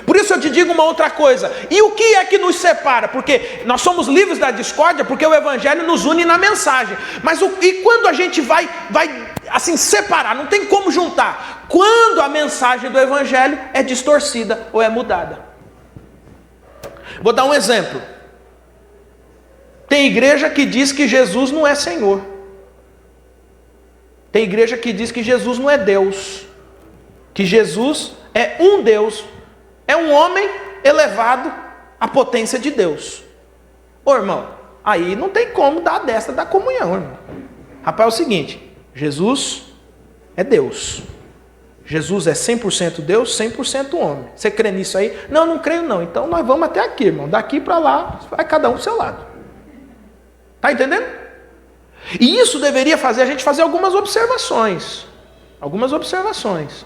Por isso eu te digo uma outra coisa. E o que é que nos separa? Porque nós somos livres da discórdia, porque o Evangelho nos une na mensagem. Mas e quando a gente vai assim separar, não tem como juntar. Quando a mensagem do Evangelho é distorcida ou é mudada. Vou dar um exemplo. Tem igreja que diz que Jesus não é Senhor. Tem igreja que diz que Jesus não é Deus. Que Jesus é um Deus. É um homem elevado à potência de Deus. Ô irmão, aí não tem como dar desta da comunhão, irmão. Rapaz, é o seguinte: Jesus é Deus. Jesus é 100% Deus, 100% homem. Você crê nisso aí? Não creio não. Então nós vamos até aqui, irmão. Daqui para lá, vai cada um do seu lado. Está entendendo? E isso deveria fazer a gente fazer algumas observações. Algumas observações.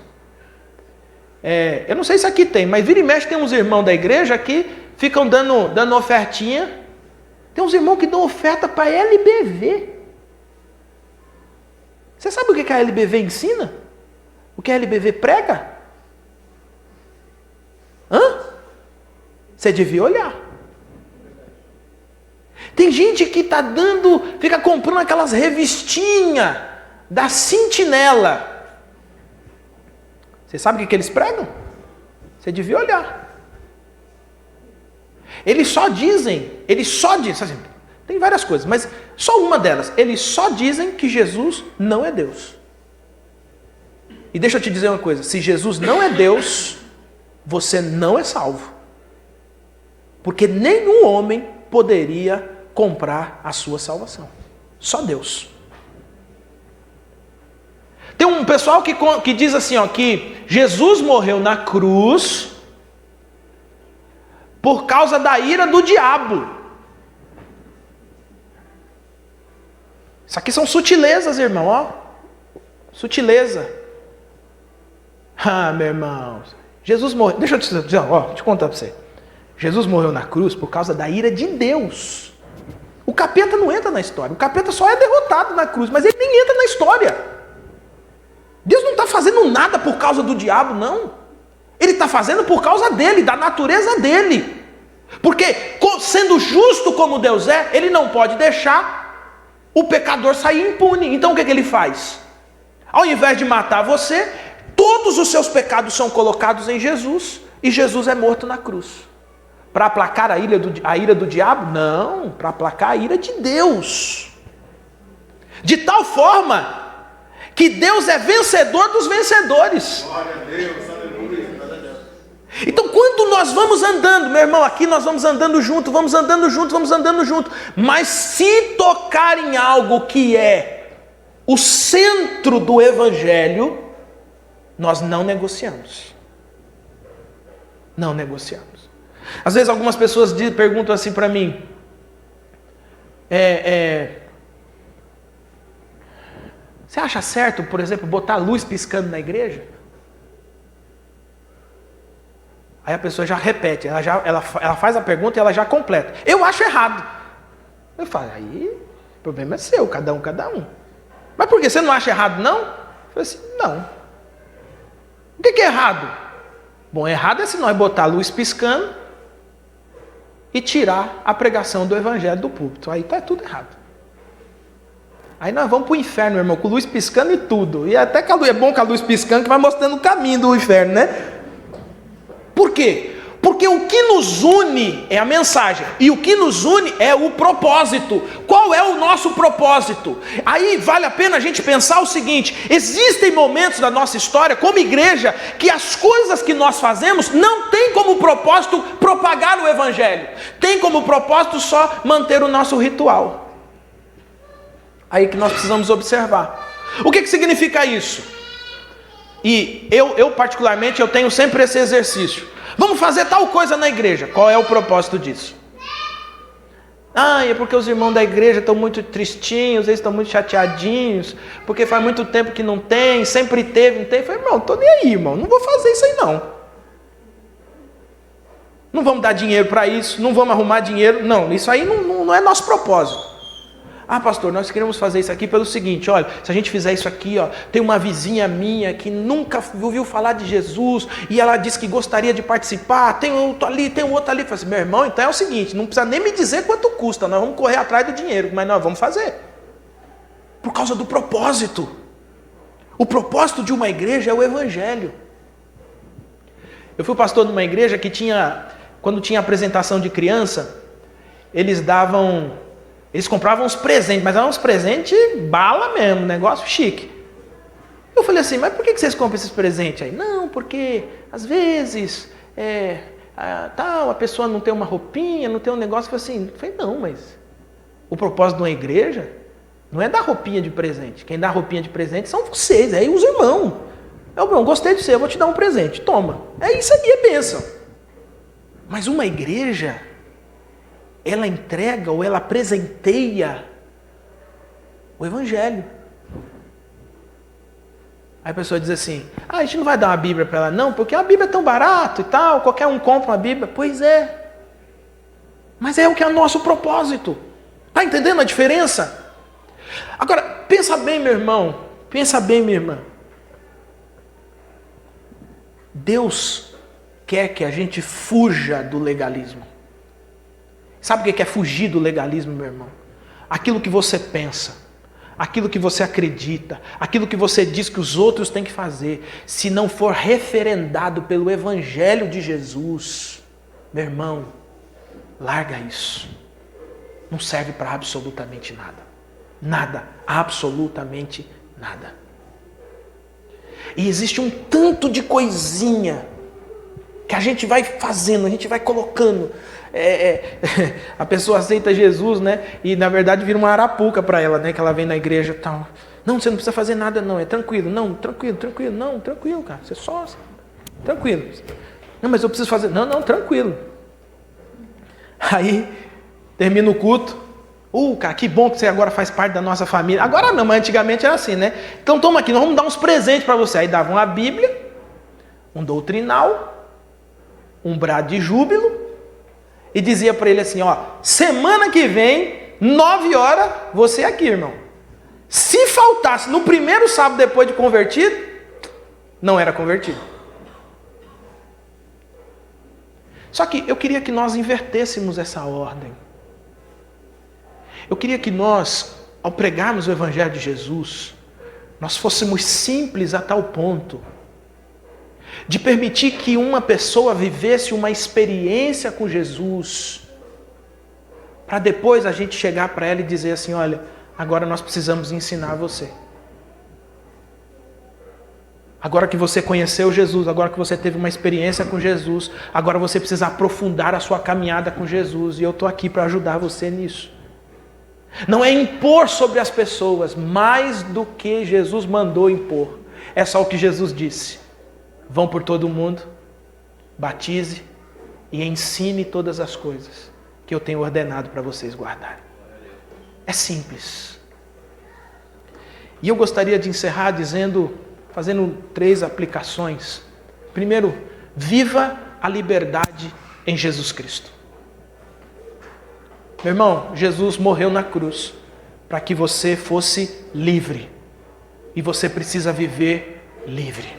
Eu não sei se aqui tem, mas vira e mexe tem uns irmãos da igreja que ficam dando ofertinha. Tem uns irmãos que dão oferta para a LBV. Você sabe o que a LBV ensina? O que a LBV prega? Você devia olhar. Tem gente que fica comprando aquelas revistinhas da Sentinela. Você sabe o que eles pregam? Você devia olhar. Eles só dizem, assim, tem várias coisas, mas só uma delas, eles só dizem que Jesus não é Deus. E deixa eu te dizer uma coisa, se Jesus não é Deus, você não é salvo. Porque nenhum homem poderia comprar a sua salvação. Só Deus. Tem um pessoal que diz assim, que Jesus morreu na cruz por causa da ira do diabo. Isso aqui são sutilezas, irmão, sutileza. Meu irmão, Jesus morreu, deixa eu te contar para você. Jesus morreu na cruz por causa da ira de Deus. O capeta não entra na história. O capeta só é derrotado na cruz, mas ele nem entra na história. Deus não está fazendo nada por causa do diabo, não. Ele está fazendo por causa dele, da natureza dele. Porque, sendo justo como Deus é, ele não pode deixar o pecador sair impune. Então o que ele faz? Ao invés de matar você, todos os seus pecados são colocados em Jesus, e Jesus é morto na cruz. Para aplacar a ira do diabo? Não, para aplacar a ira de Deus. De tal forma que Deus é vencedor dos vencedores. Glória a Deus, aleluia. Então quando nós vamos andando, meu irmão, aqui nós vamos andando junto, mas se tocar em algo que é o centro do evangelho, nós não negociamos. Não negociamos. Às vezes algumas pessoas perguntam assim para mim, você acha certo, por exemplo, botar luz piscando na igreja? Aí a pessoa já repete, ela faz a pergunta e ela já completa. Eu acho errado. Eu falo, aí o problema é seu, cada um. Mas por que você não acha errado, não? Eu falei assim, não. O que é errado? Bom, errado é se nós botar a luz piscando e tirar a pregação do evangelho do púlpito. Aí está tudo errado. Aí nós vamos para o inferno, irmão, com luz piscando e tudo. E até que é bom com a luz piscando, que vai mostrando o caminho do inferno, né? Por quê? Porque o que nos une é a mensagem. E o que nos une é o propósito. Qual é o nosso propósito? Aí vale a pena a gente pensar o seguinte: existem momentos da nossa história, como igreja, que as coisas que nós fazemos não tem como propósito propagar o evangelho. Tem como propósito só manter o nosso ritual. Aí que nós precisamos observar. O que significa isso? E eu particularmente, eu tenho sempre esse exercício. Vamos fazer tal coisa na igreja. Qual é o propósito disso? É porque os irmãos da igreja estão muito tristinhos, eles estão muito chateadinhos, porque faz muito tempo que não tem, sempre teve, não tem. Eu falei, irmão, estou nem aí, irmão, não vou fazer isso aí não. Não vamos dar dinheiro para isso, não vamos arrumar dinheiro, não, isso aí não é nosso propósito. Pastor, nós queremos fazer isso aqui pelo seguinte, olha, se a gente fizer isso aqui, tem uma vizinha minha que nunca ouviu falar de Jesus, e ela disse que gostaria de participar, tem outro ali, tem outro ali. Eu falei assim, meu irmão, então é o seguinte, não precisa nem me dizer quanto custa, nós vamos correr atrás do dinheiro, mas nós vamos fazer. Por causa do propósito. O propósito de uma igreja é o evangelho. Eu fui pastor de uma igreja que quando tinha apresentação de criança, eles compravam uns presentes, mas eram uns presentes bala mesmo, negócio chique. Eu falei assim, mas por que vocês compram esses presentes aí? Não, porque às vezes a pessoa não tem uma roupinha, não tem um negócio. Eu falei, não, mas o propósito de uma igreja não é dar roupinha de presente. Quem dá roupinha de presente são vocês, aí os irmãos. Eu gostei de você, eu vou te dar um presente, toma. É isso aí, é bênção. Mas uma igreja, ela entrega ou ela presenteia o evangelho. Aí a pessoa diz assim, a gente não vai dar uma Bíblia para ela não, porque a Bíblia é tão barato e tal, qualquer um compra uma Bíblia. Pois é, mas é o que é o nosso propósito. Está entendendo a diferença? Agora, pensa bem, meu irmão, pensa bem, minha irmã. Deus quer que a gente fuja do legalismo. Sabe o que é fugir do legalismo, meu irmão? Aquilo que você pensa, aquilo que você acredita, aquilo que você diz que os outros têm que fazer, se não for referendado pelo Evangelho de Jesus, meu irmão, larga isso. Não serve para absolutamente nada. Nada, absolutamente nada. E existe um tanto de coisinha que a gente vai fazendo, a gente vai colocando. A pessoa aceita Jesus, né? E na verdade vira uma arapuca para ela, né? Que ela vem na igreja e tal. Não, você não precisa fazer nada não, é tranquilo. Não, tranquilo. Não, tranquilo, cara. Você só... Tranquilo. Não, mas eu preciso fazer... Não, tranquilo. Aí, termina o culto. Cara, que bom que você agora faz parte da nossa família. Agora não, mas antigamente era assim, né? Então toma aqui, nós vamos dar uns presentes para você. Aí davam a Bíblia, um doutrinal, um brado de júbilo, e dizia para ele assim, semana que vem, 9 horas, você é aqui, irmão. Se faltasse no primeiro sábado depois de convertido, não era convertido. Só que eu queria que nós invertêssemos essa ordem. Eu queria que nós, ao pregarmos o Evangelho de Jesus, nós fôssemos simples a tal ponto de permitir que uma pessoa vivesse uma experiência com Jesus, para depois a gente chegar para ela e dizer assim, olha, agora nós precisamos ensinar você. Agora que você conheceu Jesus, agora que você teve uma experiência com Jesus, agora você precisa aprofundar a sua caminhada com Jesus. E eu estou aqui para ajudar você nisso. Não é impor sobre as pessoas mais do que Jesus mandou impor. É só o que Jesus disse. Vão por todo o mundo, batize e ensine todas as coisas que eu tenho ordenado para vocês guardarem. É simples. E eu gostaria de encerrar fazendo 3 aplicações. Primeiro, viva a liberdade em Jesus Cristo. Meu irmão, Jesus morreu na cruz para que você fosse livre. E você precisa viver livre.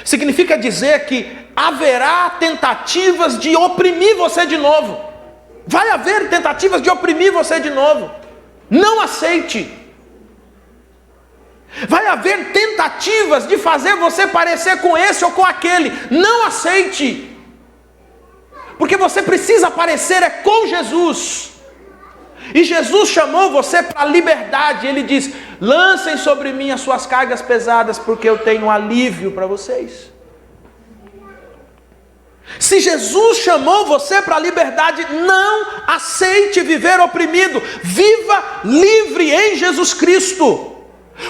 Significa dizer que haverá tentativas de oprimir você de novo. Vai haver tentativas de oprimir você de novo. Não aceite. Vai haver tentativas de fazer você parecer com esse ou com aquele. Não aceite. Porque você precisa parecer com Jesus. E Jesus chamou você para a liberdade. Ele diz: lancem sobre mim as suas cargas pesadas, porque eu tenho alívio para vocês. Se Jesus chamou você para a liberdade, não aceite viver oprimido. Viva livre em Jesus Cristo.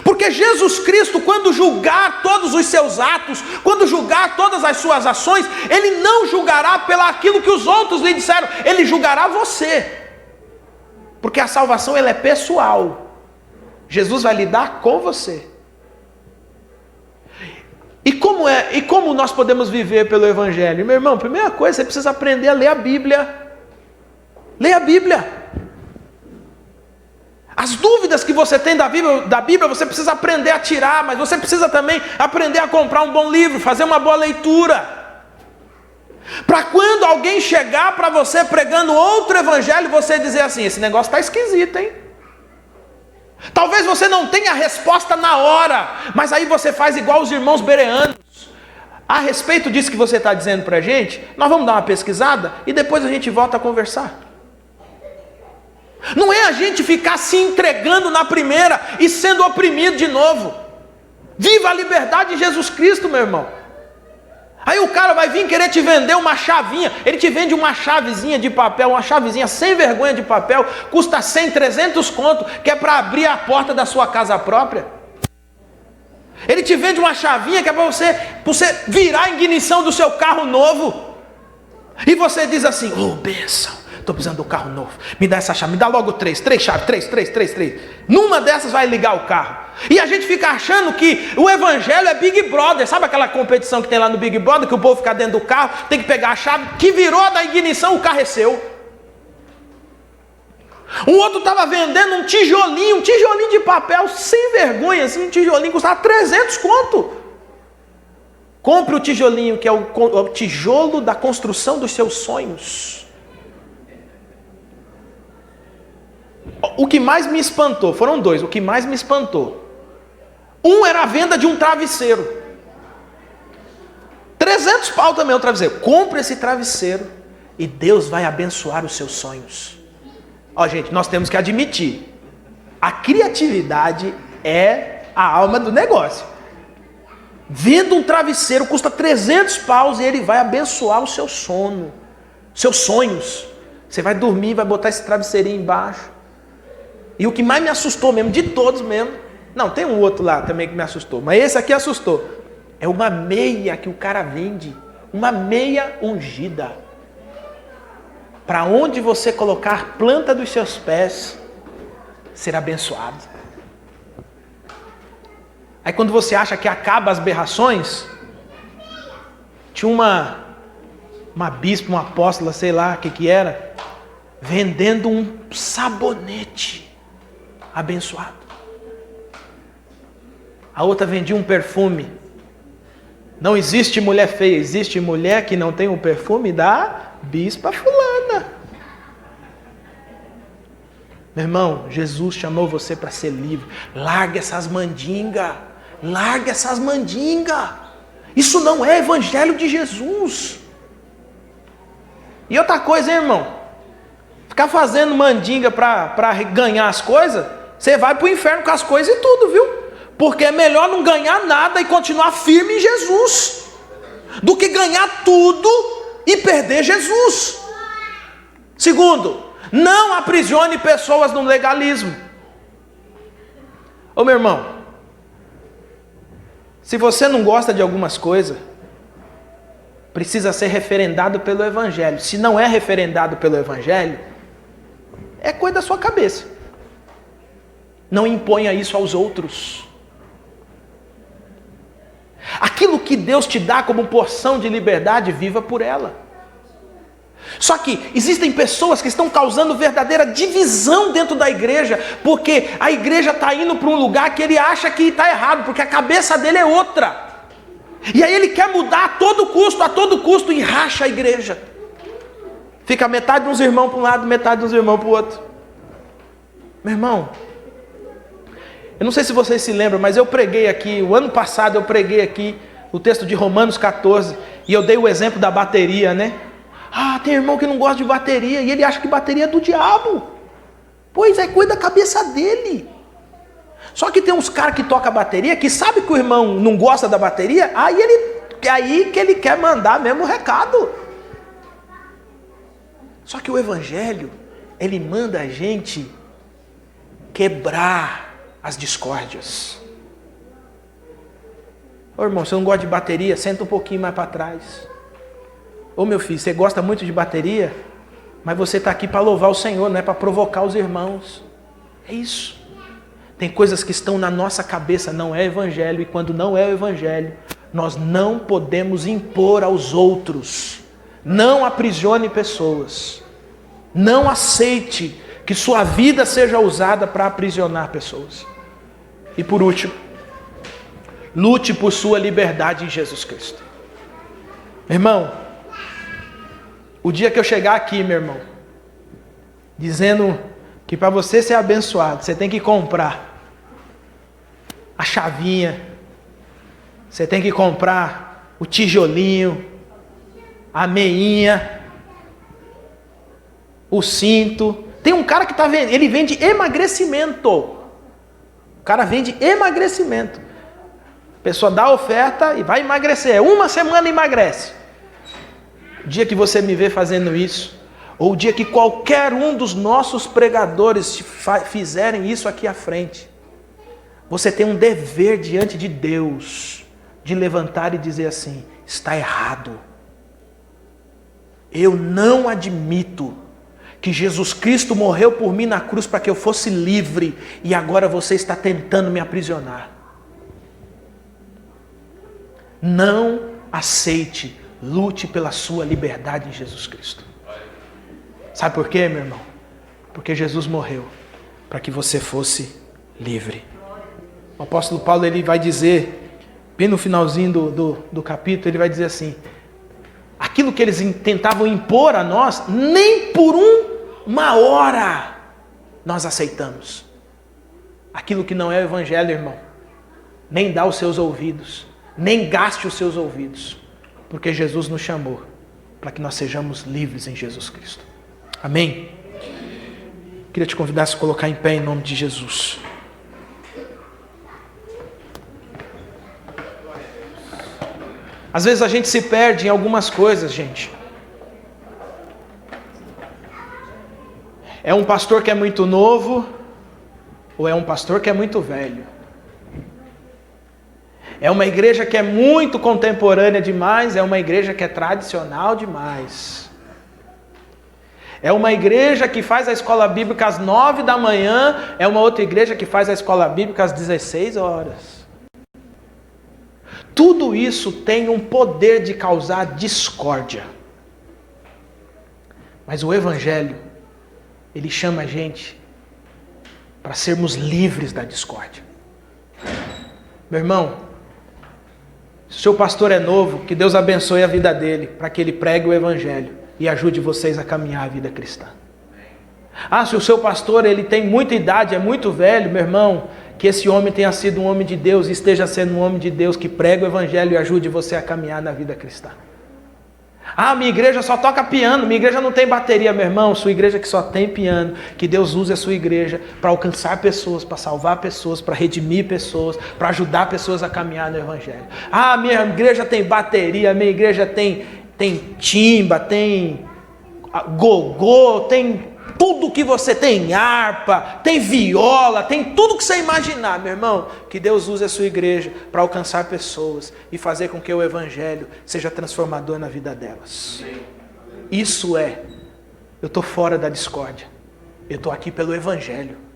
Porque Jesus Cristo, quando julgar todos os seus atos, quando julgar todas as suas ações, Ele não julgará pelo aquilo que os outros lhe disseram, Ele julgará você. Porque a salvação ela é pessoal. Jesus vai lidar com você. E como nós podemos viver pelo Evangelho? Meu irmão, primeira coisa, você precisa aprender a ler a Bíblia. Leia a Bíblia. As dúvidas que você tem da Bíblia, você precisa aprender a tirar, mas você precisa também aprender a comprar um bom livro, fazer uma boa leitura. Para quando alguém chegar para você pregando outro evangelho, você dizer assim: esse negócio está esquisito, hein? Talvez você não tenha a resposta na hora, mas aí você faz igual os irmãos bereanos. A respeito disso que você está dizendo para a gente, nós vamos dar uma pesquisada e depois a gente volta a conversar. Não é a gente ficar se entregando na primeira e sendo oprimido de novo. Viva a liberdade de Jesus Cristo, meu irmão. Aí o cara vai vir querer te vender uma chavinha. Ele te vende uma chavezinha de papel, uma chavezinha sem vergonha de papel, custa 100, 300 conto, que é para abrir a porta da sua casa própria. Ele te vende uma chavinha que é para você virar a ignição do seu carro novo. E você diz assim: oh, bênção, estou precisando do carro novo, me dá essa chave, me dá logo 3 chaves, 3. Numa dessas vai ligar o carro. E a gente fica achando que o evangelho é Big Brother. Sabe aquela competição que tem lá no Big Brother, que o povo fica dentro do carro, tem que pegar a chave, que virou da ignição, o carro é seu. Um outro estava vendendo um tijolinho de papel, sem vergonha, assim, um tijolinho custava 300 conto. Compre o tijolinho, que é o tijolo da construção dos seus sonhos. O que mais me espantou, foram 2, o que mais me espantou. Um era a venda de um travesseiro. 300 pau também o travesseiro. Compre esse travesseiro e Deus vai abençoar os seus sonhos. Ó, gente, nós temos que admitir, a criatividade é a alma do negócio. Venda um travesseiro, custa 300 paus e ele vai abençoar o seu sono, seus sonhos. Você vai dormir, vai botar esse travesseirinho embaixo. E o que mais me assustou mesmo, de todos mesmo, não, tem um outro lá também que me assustou, mas esse aqui assustou. É uma meia que o cara vende, uma meia ungida. Para onde você colocar a planta dos seus pés, ser abençoado. Aí quando você acha que acaba as berrações, tinha uma bispa, uma apóstola, sei lá o que era, vendendo um sabonete abençoado. A outra vendia um perfume. Não existe mulher feia, existe mulher que não tem o perfume da bispa fulana. Meu irmão, Jesus chamou você para ser livre. Larga essas mandingas. Larga essas mandingas. Isso não é evangelho de Jesus. E outra coisa, hein, irmão? Ficar fazendo mandinga para ganhar as coisas, você vai para o inferno com as coisas e tudo, viu? Porque é melhor não ganhar nada e continuar firme em Jesus, do que ganhar tudo e perder Jesus. Segundo, não aprisione pessoas no legalismo. Ô meu irmão, se você não gosta de algumas coisas, precisa ser referendado pelo Evangelho. Se não é referendado pelo Evangelho, é coisa da sua cabeça. Não imponha isso aos outros. Aquilo que Deus te dá como porção de liberdade, viva por ela. Só que existem pessoas que estão causando verdadeira divisão dentro da igreja, porque a igreja está indo para um lugar que ele acha que está errado, porque a cabeça dele é outra. E aí ele quer mudar a todo custo, e racha a igreja. Fica metade dos irmãos para um lado, metade dos irmãos para o outro. Meu irmão, eu não sei se vocês se lembram, mas eu preguei aqui, o ano passado eu preguei aqui o texto de Romanos 14, e eu dei o exemplo da bateria, né? Ah, tem irmão que não gosta de bateria, e ele acha que bateria é do diabo. Pois é, coisa da cabeça dele. Só que tem uns caras que tocam bateria, que sabe que o irmão não gosta da bateria, aí que ele quer mandar mesmo o recado. Só que o Evangelho, ele manda a gente quebrar as discórdias. Ô irmão, você não gosta de bateria? Senta um pouquinho mais para trás. Ô meu filho, você gosta muito de bateria? Mas você está aqui para louvar o Senhor, não é para provocar os irmãos. É isso. Tem coisas que estão na nossa cabeça, não é Evangelho. E quando não é o Evangelho, nós não podemos impor aos outros. Não aprisione pessoas. Não aceite que sua vida seja usada para aprisionar pessoas. E por último, lute por sua liberdade em Jesus Cristo. Meu irmão, o dia que eu chegar aqui, meu irmão, dizendo que para você ser abençoado, você tem que comprar a chavinha, você tem que comprar o tijolinho, a meinha, o cinto. Tem um cara que está vendendo, ele vende emagrecimento. O cara vende emagrecimento. A pessoa dá a oferta e vai emagrecer. Uma semana emagrece. O dia que você me vê fazendo isso, ou o dia que qualquer um dos nossos pregadores fizerem isso aqui à frente, você tem um dever diante de Deus, de levantar e dizer assim: está errado. Eu não admito que Jesus Cristo morreu por mim na cruz para que eu fosse livre, e agora você está tentando me aprisionar. Não aceite, lute pela sua liberdade em Jesus Cristo. Sabe por quê, meu irmão? Porque Jesus morreu para que você fosse livre. O apóstolo Paulo, ele vai dizer, bem no finalzinho do capítulo, ele vai dizer assim: aquilo que eles tentavam impor a nós, nem por uma hora nós aceitamos. Aquilo que não é o Evangelho, irmão, nem dá os seus ouvidos, nem gaste os seus ouvidos, porque Jesus nos chamou para que nós sejamos livres em Jesus Cristo. Amém? Queria te convidar a se colocar em pé em nome de Jesus. Às vezes a gente se perde em algumas coisas, gente. É um pastor que é muito novo, ou é um pastor que é muito velho? É uma igreja que é muito contemporânea demais, é uma igreja que é tradicional demais. É uma igreja que faz a escola bíblica às 9 da manhã, é uma outra igreja que faz a escola bíblica às 16 horas. Tudo isso tem um poder de causar discórdia. Mas o Evangelho, ele chama a gente para sermos livres da discórdia. Meu irmão, se o seu pastor é novo, que Deus abençoe a vida dele, para que ele pregue o Evangelho e ajude vocês a caminhar a vida cristã. Ah, se o seu pastor ele tem muita idade, é muito velho, meu irmão, que esse homem tenha sido um homem de Deus e esteja sendo um homem de Deus que prega o Evangelho e ajude você a caminhar na vida cristã. Ah, minha igreja só toca piano, minha igreja não tem bateria. Meu irmão, sua igreja que só tem piano, que Deus use a sua igreja para alcançar pessoas, para salvar pessoas, para redimir pessoas, para ajudar pessoas a caminhar no Evangelho. Ah, minha igreja tem bateria, minha igreja tem timba, tem gogô, tem tudo que você tem, harpa, tem viola, tem tudo que você imaginar, meu irmão. Que Deus use a sua igreja para alcançar pessoas e fazer com que o Evangelho seja transformador na vida delas. Isso é, eu estou fora da discórdia, eu estou aqui pelo Evangelho.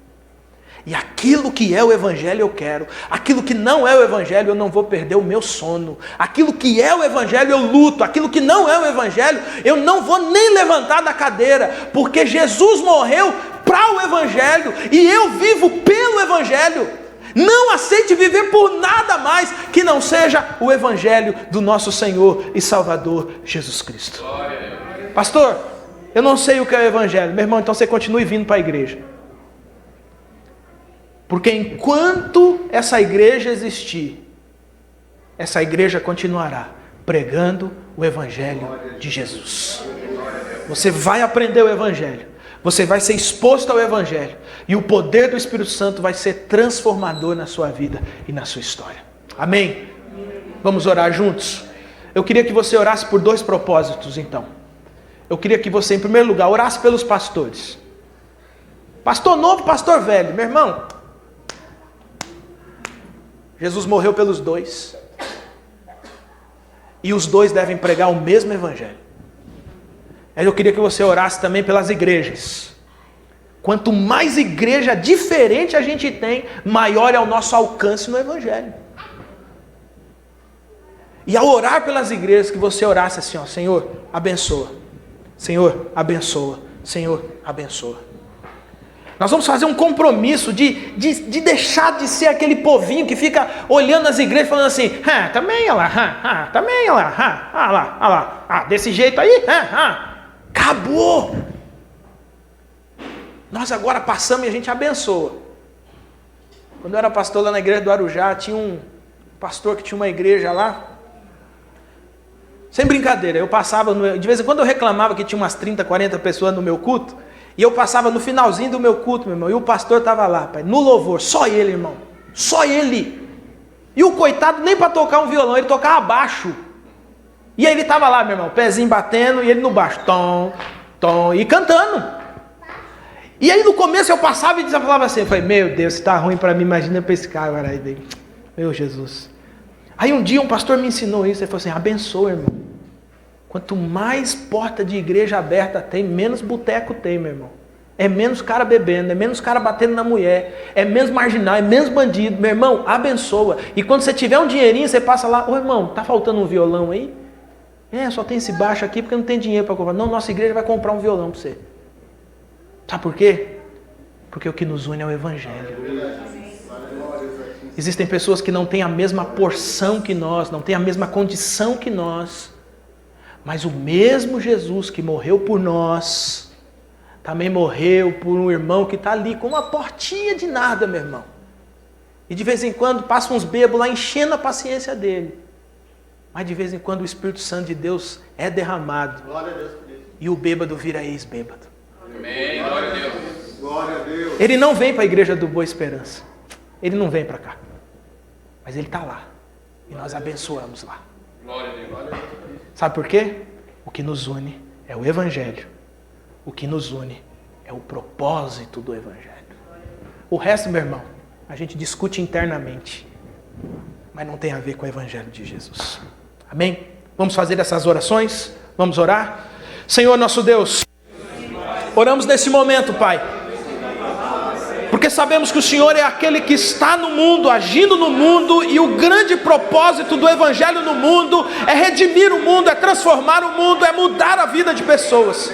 E aquilo que é o Evangelho eu quero, aquilo que não é o Evangelho eu não vou perder o meu sono, aquilo que é o Evangelho eu luto, aquilo que não é o Evangelho eu não vou nem levantar da cadeira, porque Jesus morreu para o Evangelho e eu vivo pelo Evangelho. Não aceite viver por nada mais que não seja o Evangelho do nosso Senhor e Salvador Jesus Cristo. Pastor, eu não sei o que é o Evangelho. Meu irmão, então você continue vindo para a igreja. Porque enquanto essa igreja existir, essa igreja continuará pregando o Evangelho de Jesus. Você vai aprender o Evangelho, você vai ser exposto ao Evangelho, e o poder do Espírito Santo vai ser transformador na sua vida e na sua história. Amém? Vamos orar juntos? Eu queria que você orasse por 2 propósitos então. Eu queria que você, em primeiro lugar, orasse pelos pastores. Pastor novo, pastor velho, meu irmão. Jesus morreu pelos 2. E os 2 devem pregar o mesmo Evangelho. Aí eu queria que você orasse também pelas igrejas. Quanto mais igreja diferente a gente tem, maior é o nosso alcance no Evangelho. E ao orar pelas igrejas, que você orasse assim, ó: Senhor, abençoa. Senhor, abençoa. Senhor, abençoa. Nós vamos fazer um compromisso de deixar de ser aquele povinho que fica olhando as igrejas falando assim: também, olha lá, também, olha lá, desse jeito aí, acabou. Nós agora passamos e a gente abençoa. Quando eu era pastor lá na igreja do Arujá, tinha um pastor que tinha uma igreja lá. Sem brincadeira, eu passava, de vez em quando eu reclamava que tinha umas 30, 40 pessoas no meu culto. E eu passava no finalzinho do meu culto, meu irmão, e o pastor estava lá, pai, no louvor, só ele, irmão, só ele. E o coitado nem para tocar um violão, ele tocava baixo. E aí ele estava lá, meu irmão, pezinho batendo, e ele no baixo, tom, tom, e cantando. E aí no começo eu passava e falava assim, eu falei: meu Deus, se está ruim para mim, imagina para esse cara agora aí, meu Jesus. Aí um dia um pastor me ensinou isso, ele falou assim: abençoa, irmão. Quanto mais porta de igreja aberta tem, menos boteco tem, meu irmão. É menos cara bebendo, é menos cara batendo na mulher, é menos marginal, é menos bandido. Meu irmão, abençoa. E quando você tiver um dinheirinho, você passa lá: ô irmão, tá faltando um violão aí? Só tem esse baixo aqui porque não tem dinheiro para comprar. Não, nossa igreja vai comprar um violão para você. Sabe por quê? Porque o que nos une é o Evangelho. Existem pessoas que não têm a mesma porção que nós, não têm a mesma condição que nós. Mas o mesmo Jesus que morreu por nós, também morreu por um irmão que está ali com uma portinha de nada, meu irmão. E de vez em quando passa uns bêbados lá enchendo a paciência dele. Mas de vez em quando o Espírito Santo de Deus é derramado. Glória a Deus por isso. E o bêbado vira ex-bêbado. Amém. Glória a Deus. Glória a Deus. Ele não vem para a igreja do Boa Esperança. Ele não vem para cá. Mas ele está lá. E nós abençoamos lá. Glória a Deus. Glória a Deus. Sabe por quê? O que nos une é o Evangelho. O que nos une é o propósito do Evangelho. O resto, meu irmão, a gente discute internamente, mas não tem a ver com o Evangelho de Jesus. Amém? Vamos fazer essas orações? Vamos orar? Senhor nosso Deus, oramos nesse momento, Pai, porque sabemos que o Senhor é aquele que está no mundo, agindo no mundo, e o grande propósito do Evangelho no mundo é redimir o mundo, é transformar o mundo, é mudar a vida de pessoas.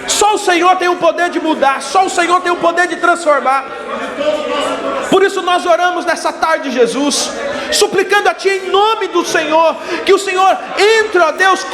Só o Senhor tem o poder de mudar, só o Senhor tem o poder de transformar. Por isso nós oramos nessa tarde, Jesus, suplicando a Ti em nome do Senhor, que o Senhor entre, ó Deus,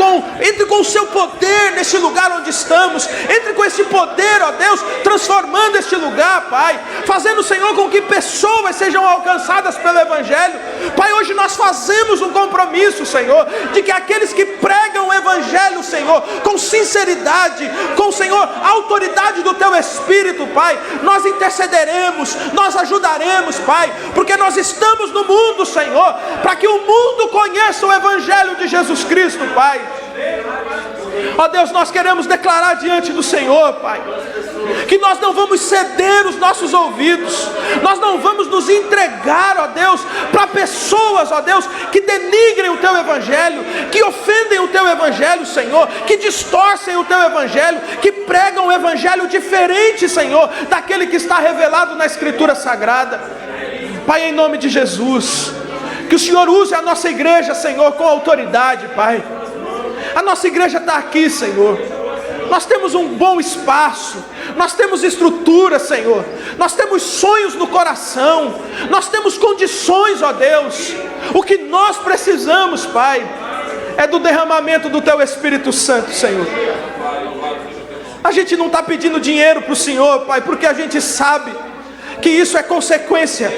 entre com o Seu poder nesse lugar onde estamos, entre com esse poder, ó Deus, transformando este lugar, Pai, fazendo, Senhor, com que pessoas sejam alcançadas pelo Evangelho. Pai, hoje nós fazemos um compromisso, Senhor, de que aqueles que pregam o Evangelho, Senhor, Senhor, com sinceridade, com, Senhor, a autoridade do Teu Espírito, Pai, nós intercederemos, nós ajudaremos, Pai, porque nós estamos no mundo, Senhor, para que o mundo conheça o Evangelho de Jesus Cristo, Pai. Ó Deus, nós queremos declarar diante do Senhor, Pai, que nós não vamos ceder os nossos ouvidos, nós não vamos nos entregar, ó Deus, para pessoas, ó Deus, que denigrem o Teu Evangelho, que ofendem o Teu Evangelho, Senhor, que distorcem o Teu Evangelho, que pregam um Evangelho diferente, Senhor, daquele que está revelado na Escritura Sagrada. Pai, em nome de Jesus, que o Senhor use a nossa igreja, Senhor, com autoridade, Pai. A nossa igreja está aqui, Senhor. Nós temos um bom espaço, nós temos estrutura, Senhor, nós temos sonhos no coração, nós temos condições, ó Deus. O que nós precisamos, Pai, é do derramamento do Teu Espírito Santo, Senhor. A gente não está pedindo dinheiro para o Senhor, Pai, porque a gente sabe que isso é consequência.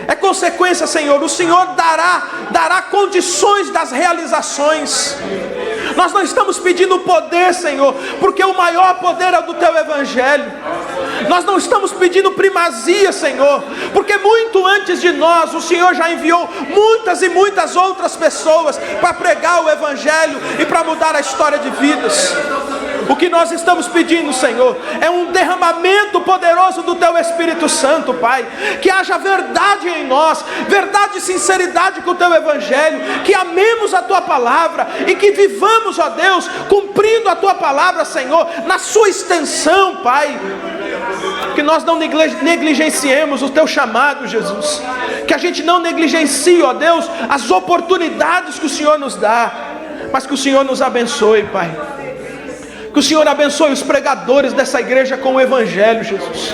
É consequência, Senhor. O Senhor dará condições das realizações. Nós não estamos pedindo poder, Senhor, porque o maior poder é o do Teu Evangelho. Nós não estamos pedindo primazia, Senhor, porque muito antes de nós o Senhor já enviou muitas e muitas outras pessoas para pregar o Evangelho e para mudar a história de vidas. O que nós estamos pedindo, Senhor, é um derramamento poderoso do Teu Espírito Santo, Pai. Que haja verdade em nós, verdade e sinceridade com o Teu Evangelho, que amemos a Tua palavra e que vivamos, ó Deus, cumprindo a Tua palavra, Senhor, na sua extensão, Pai. Que nós não negligenciemos o Teu chamado, Jesus. Que a gente não negligencie, ó Deus, as oportunidades que o Senhor nos dá, mas que o Senhor nos abençoe, Pai. Que o Senhor abençoe os pregadores dessa igreja com o Evangelho, Jesus.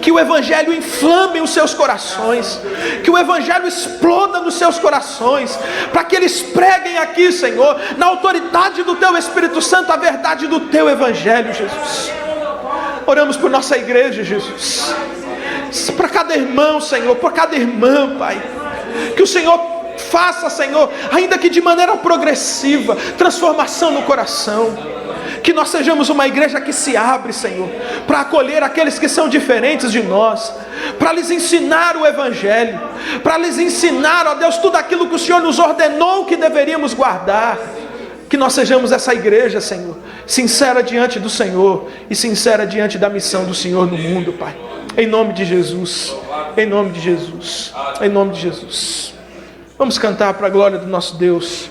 Que o Evangelho inflame os seus corações, que o Evangelho exploda nos seus corações, para que eles preguem aqui, Senhor, na autoridade do Teu Espírito Santo, a verdade do Teu Evangelho, Jesus. Oramos por nossa igreja, Jesus, para cada irmão, Senhor, por cada irmã, Pai. Que o Senhor faça, Senhor, ainda que de maneira progressiva, transformação no coração. Que nós sejamos uma igreja que se abre, Senhor, para acolher aqueles que são diferentes de nós, para lhes ensinar o Evangelho, para lhes ensinar, ó Deus, tudo aquilo que o Senhor nos ordenou que deveríamos guardar. Que nós sejamos essa igreja, Senhor, sincera diante do Senhor e sincera diante da missão do Senhor no mundo, Pai. Em nome de Jesus, em nome de Jesus, em nome de Jesus. Vamos cantar para a glória do nosso Deus.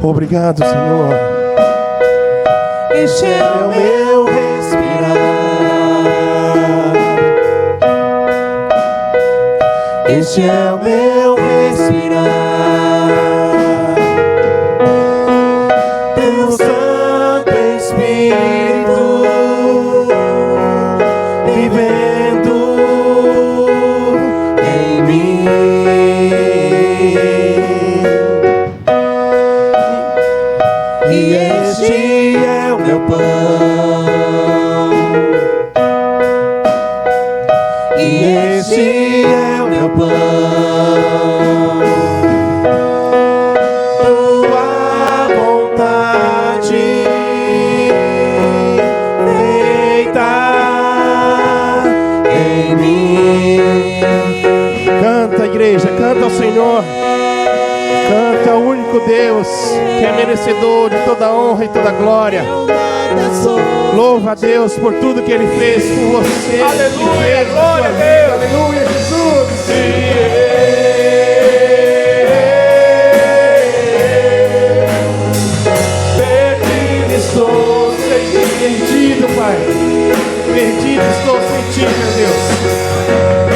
Obrigado, Senhor. Este é o meu respirar. Este é o meu respirar. Teu Santo Espírito vivendo em mim. E este é o meu pão. E este é o meu pão. Tua vontade feita em mim. Canta, igreja, canta ao Senhor. Canta ao único Deus que é merecedor de toda honra e toda glória. Louva a Deus por tudo que Ele fez por você. Aleluia, glória a Deus. Aleluia, Jesus. Perdido estou sem ti. Perdido, Pai. Perdido estou sem ti, meu Deus.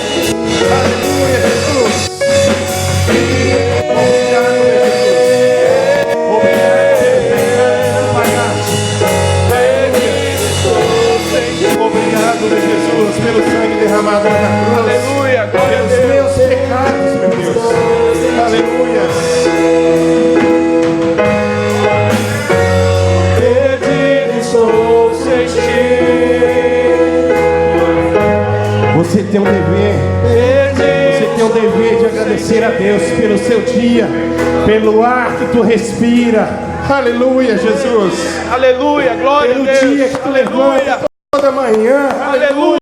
Aleluia, Jesus. Obrigado, meu Jesus. Obrigado, meu Jesus, pelo sangue derramado na cruz. Aleluia, glória a Pelos Deus. meus pecados, meu Deus. Aleluia. Perdido estou sem ti. Você tem um dever. Você tem o dever de agradecer a Deus pelo seu dia, pelo ar que tu respira. Aleluia, Jesus. Aleluia, glória a Pelo Deus. dia que tu levanta toda manhã. Aleluia.